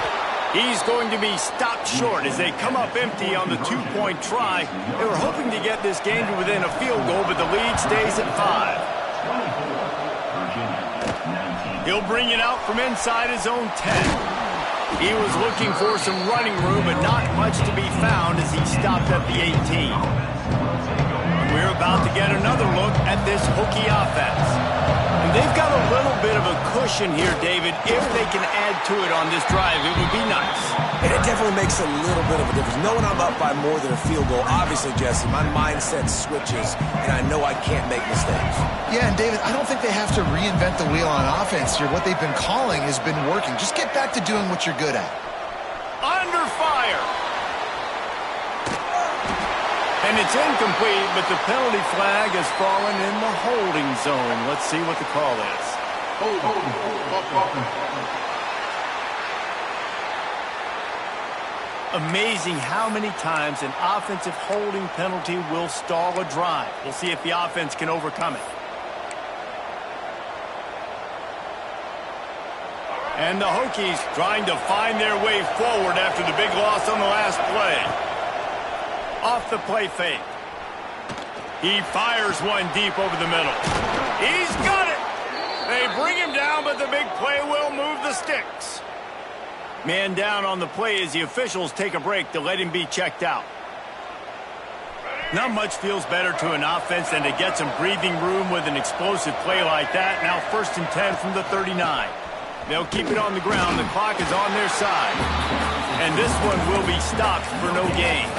He's going to be stopped short as they come up empty on the 2-point try. They were hoping to get this game to within a field goal, but the lead stays at 5. He'll bring it out from inside his own 10. He was looking for some running room, but not much to be found as he stopped at the 18. We're about to get another look at this Hokie offense. And they've got a little bit of a cushion here, David. If they can add to it on this drive, it would be nice. And it definitely makes a little bit of a difference. Knowing I'm up by more than a field goal, obviously, Jesse, my mindset switches, and I know I can't make mistakes. Yeah, and David, I don't think they have to reinvent the wheel on offense here. What they've been calling has been working. Just get back to doing what you're good at. Under fire. And it's incomplete, but the penalty flag has fallen in the holding zone. Let's see what the call is. Amazing how many times an offensive holding penalty will stall a drive. We'll see if the offense can overcome it. And the Hokies trying to find their way forward after the big loss on the last play. Off the play fake. He fires one deep over the middle. He's got it! They bring him down, but the big play will move the sticks. Man down on the play as the officials take a break to let him be checked out. Not much feels better to an offense than to get some breathing room with an explosive play like that. Now 1st and 10 from the 39. They'll keep it on the ground. The clock is on their side. And this one will be stopped for no gain.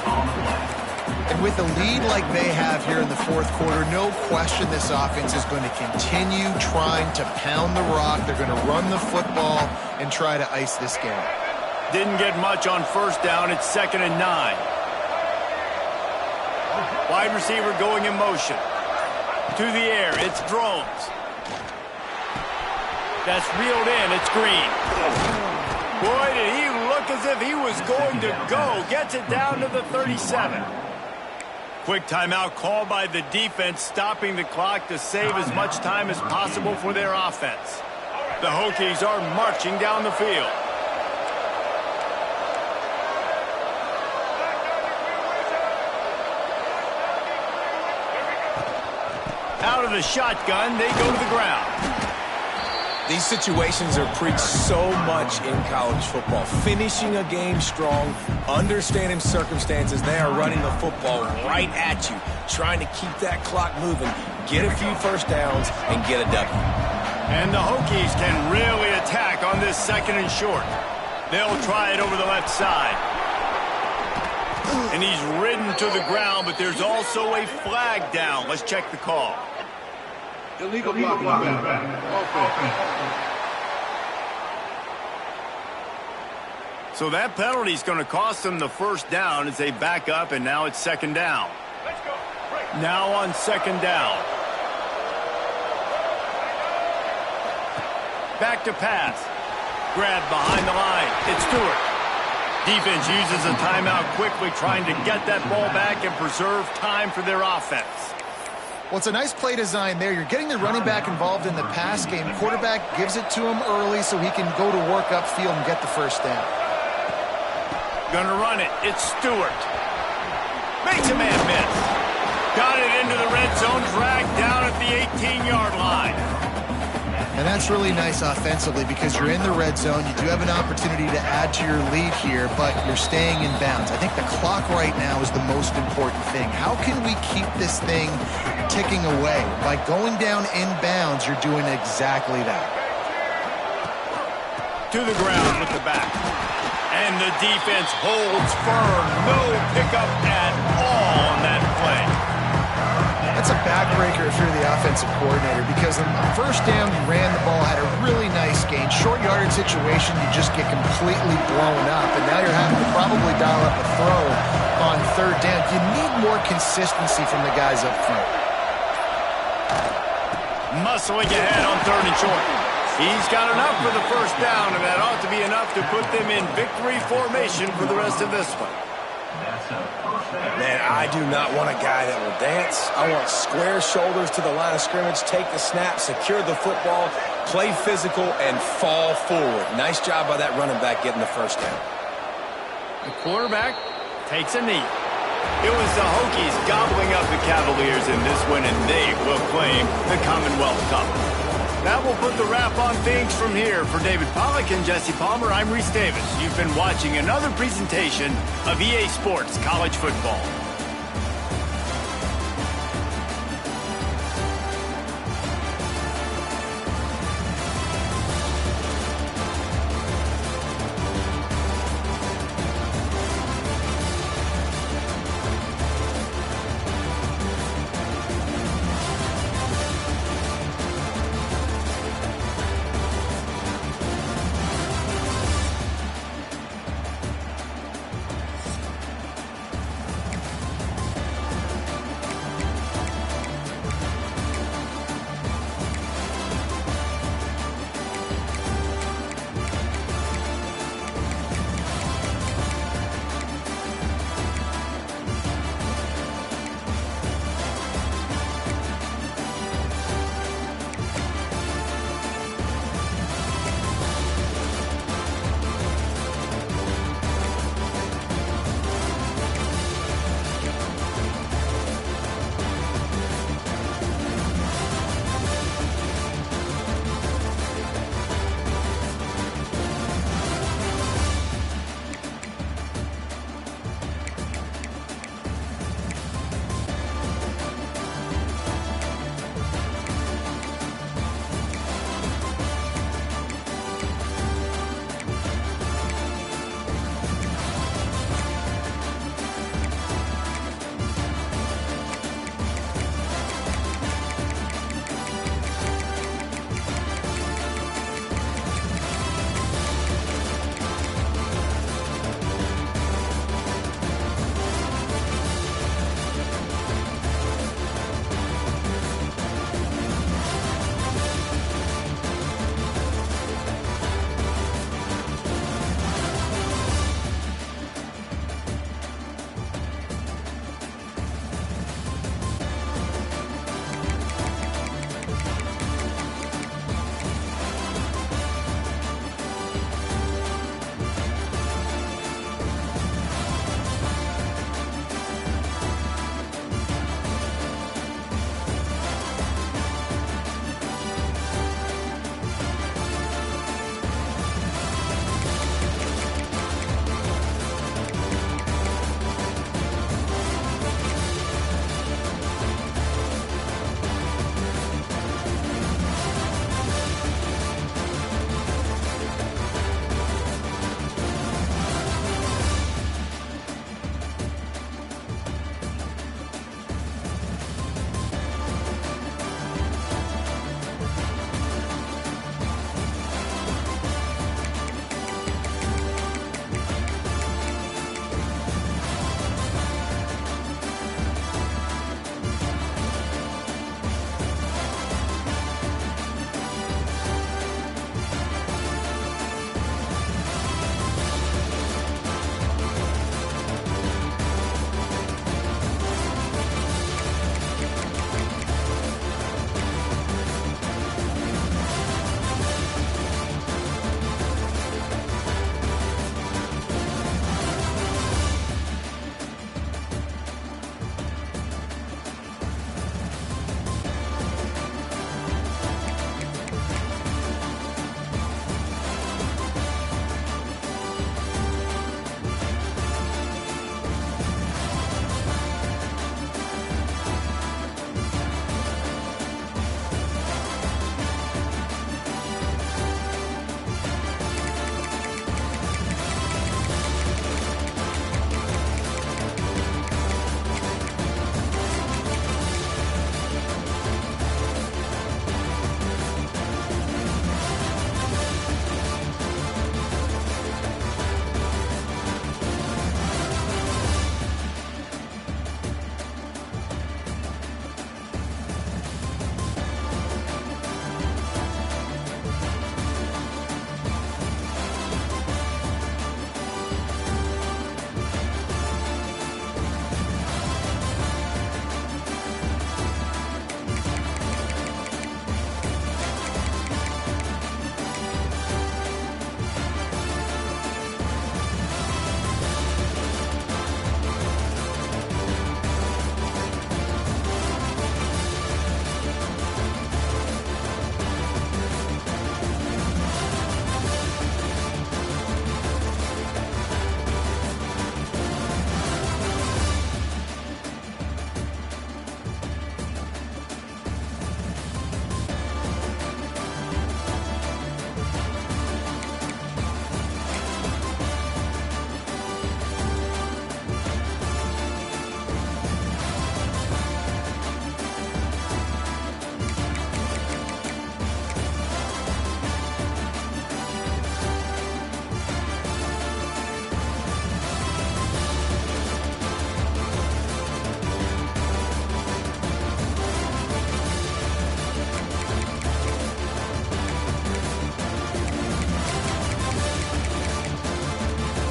And with a lead like they have here in the 4th quarter, no question this offense is going to continue trying to pound the rock. They're going to run the football and try to ice this game. Didn't get much on 1st down. It's 2nd and 9. Wide receiver going in motion. To the air. It's Drones. That's reeled in. It's Green. Boy, did he look as if he was going to go. Gets it down to the 37. Quick timeout called by the defense, stopping the clock to save as much time as possible for their offense. The Hokies are marching down the field. Out of the shotgun, they go to the ground. These situations are preached so much in college football. Finishing a game strong, understanding circumstances. They are running the football right at you, trying to keep that clock moving, get a few 1st downs, and get a W. And the Hokies can really attack on this 2nd and short. They'll try it over the left side. And he's ridden to the ground, but there's also a flag down. Let's check the call. Illegal blocking. So that penalty is going to cost them the 1st down as they back up, and now it's 2nd down. Now on 2nd down. Back to pass. Grab behind the line. It's Stewart. Defense uses a timeout quickly, trying to get that ball back and preserve time for their offense. Well, it's a nice play design there. You're getting the running back involved in the pass game. Quarterback gives it to him early so he can go to work upfield and get the 1st down. Gonna run it. It's Stewart. Makes a man miss. Got it into the red zone, dragged down at the 18-yard line. And that's really nice offensively because you're in the red zone. You do have an opportunity to add to your lead here, but you're staying in bounds. I think the clock right now is the most important thing. How can we keep this thing ticking away? By going down in bounds, you're doing exactly that. To the ground with the back. And the defense holds firm. No pickup at all on that play. That's a backbreaker if you're the offensive coordinator because on 1st down, you ran the ball, had a really nice gain. Short yardage situation, you just get completely blown up, and now you're having to probably dial up a throw on third down. You need more consistency from the guys up front. Muscling ahead on third and short. He's got enough for the first down, and that ought to be enough to put them in victory formation for the rest of this one. Man, I do not want a guy that will dance. I want square shoulders to the line of scrimmage, take the snap, secure the football, play physical, and fall forward. Nice job by that running back getting the first down. The quarterback takes a knee. It was the Hokies gobbling up the Cavaliers in this one, and they will claim the Commonwealth Cup. That will put the wrap on things from here. For David Pollack and Jesse Palmer, I'm Reese Davis. You've been watching another presentation of EA Sports College Football.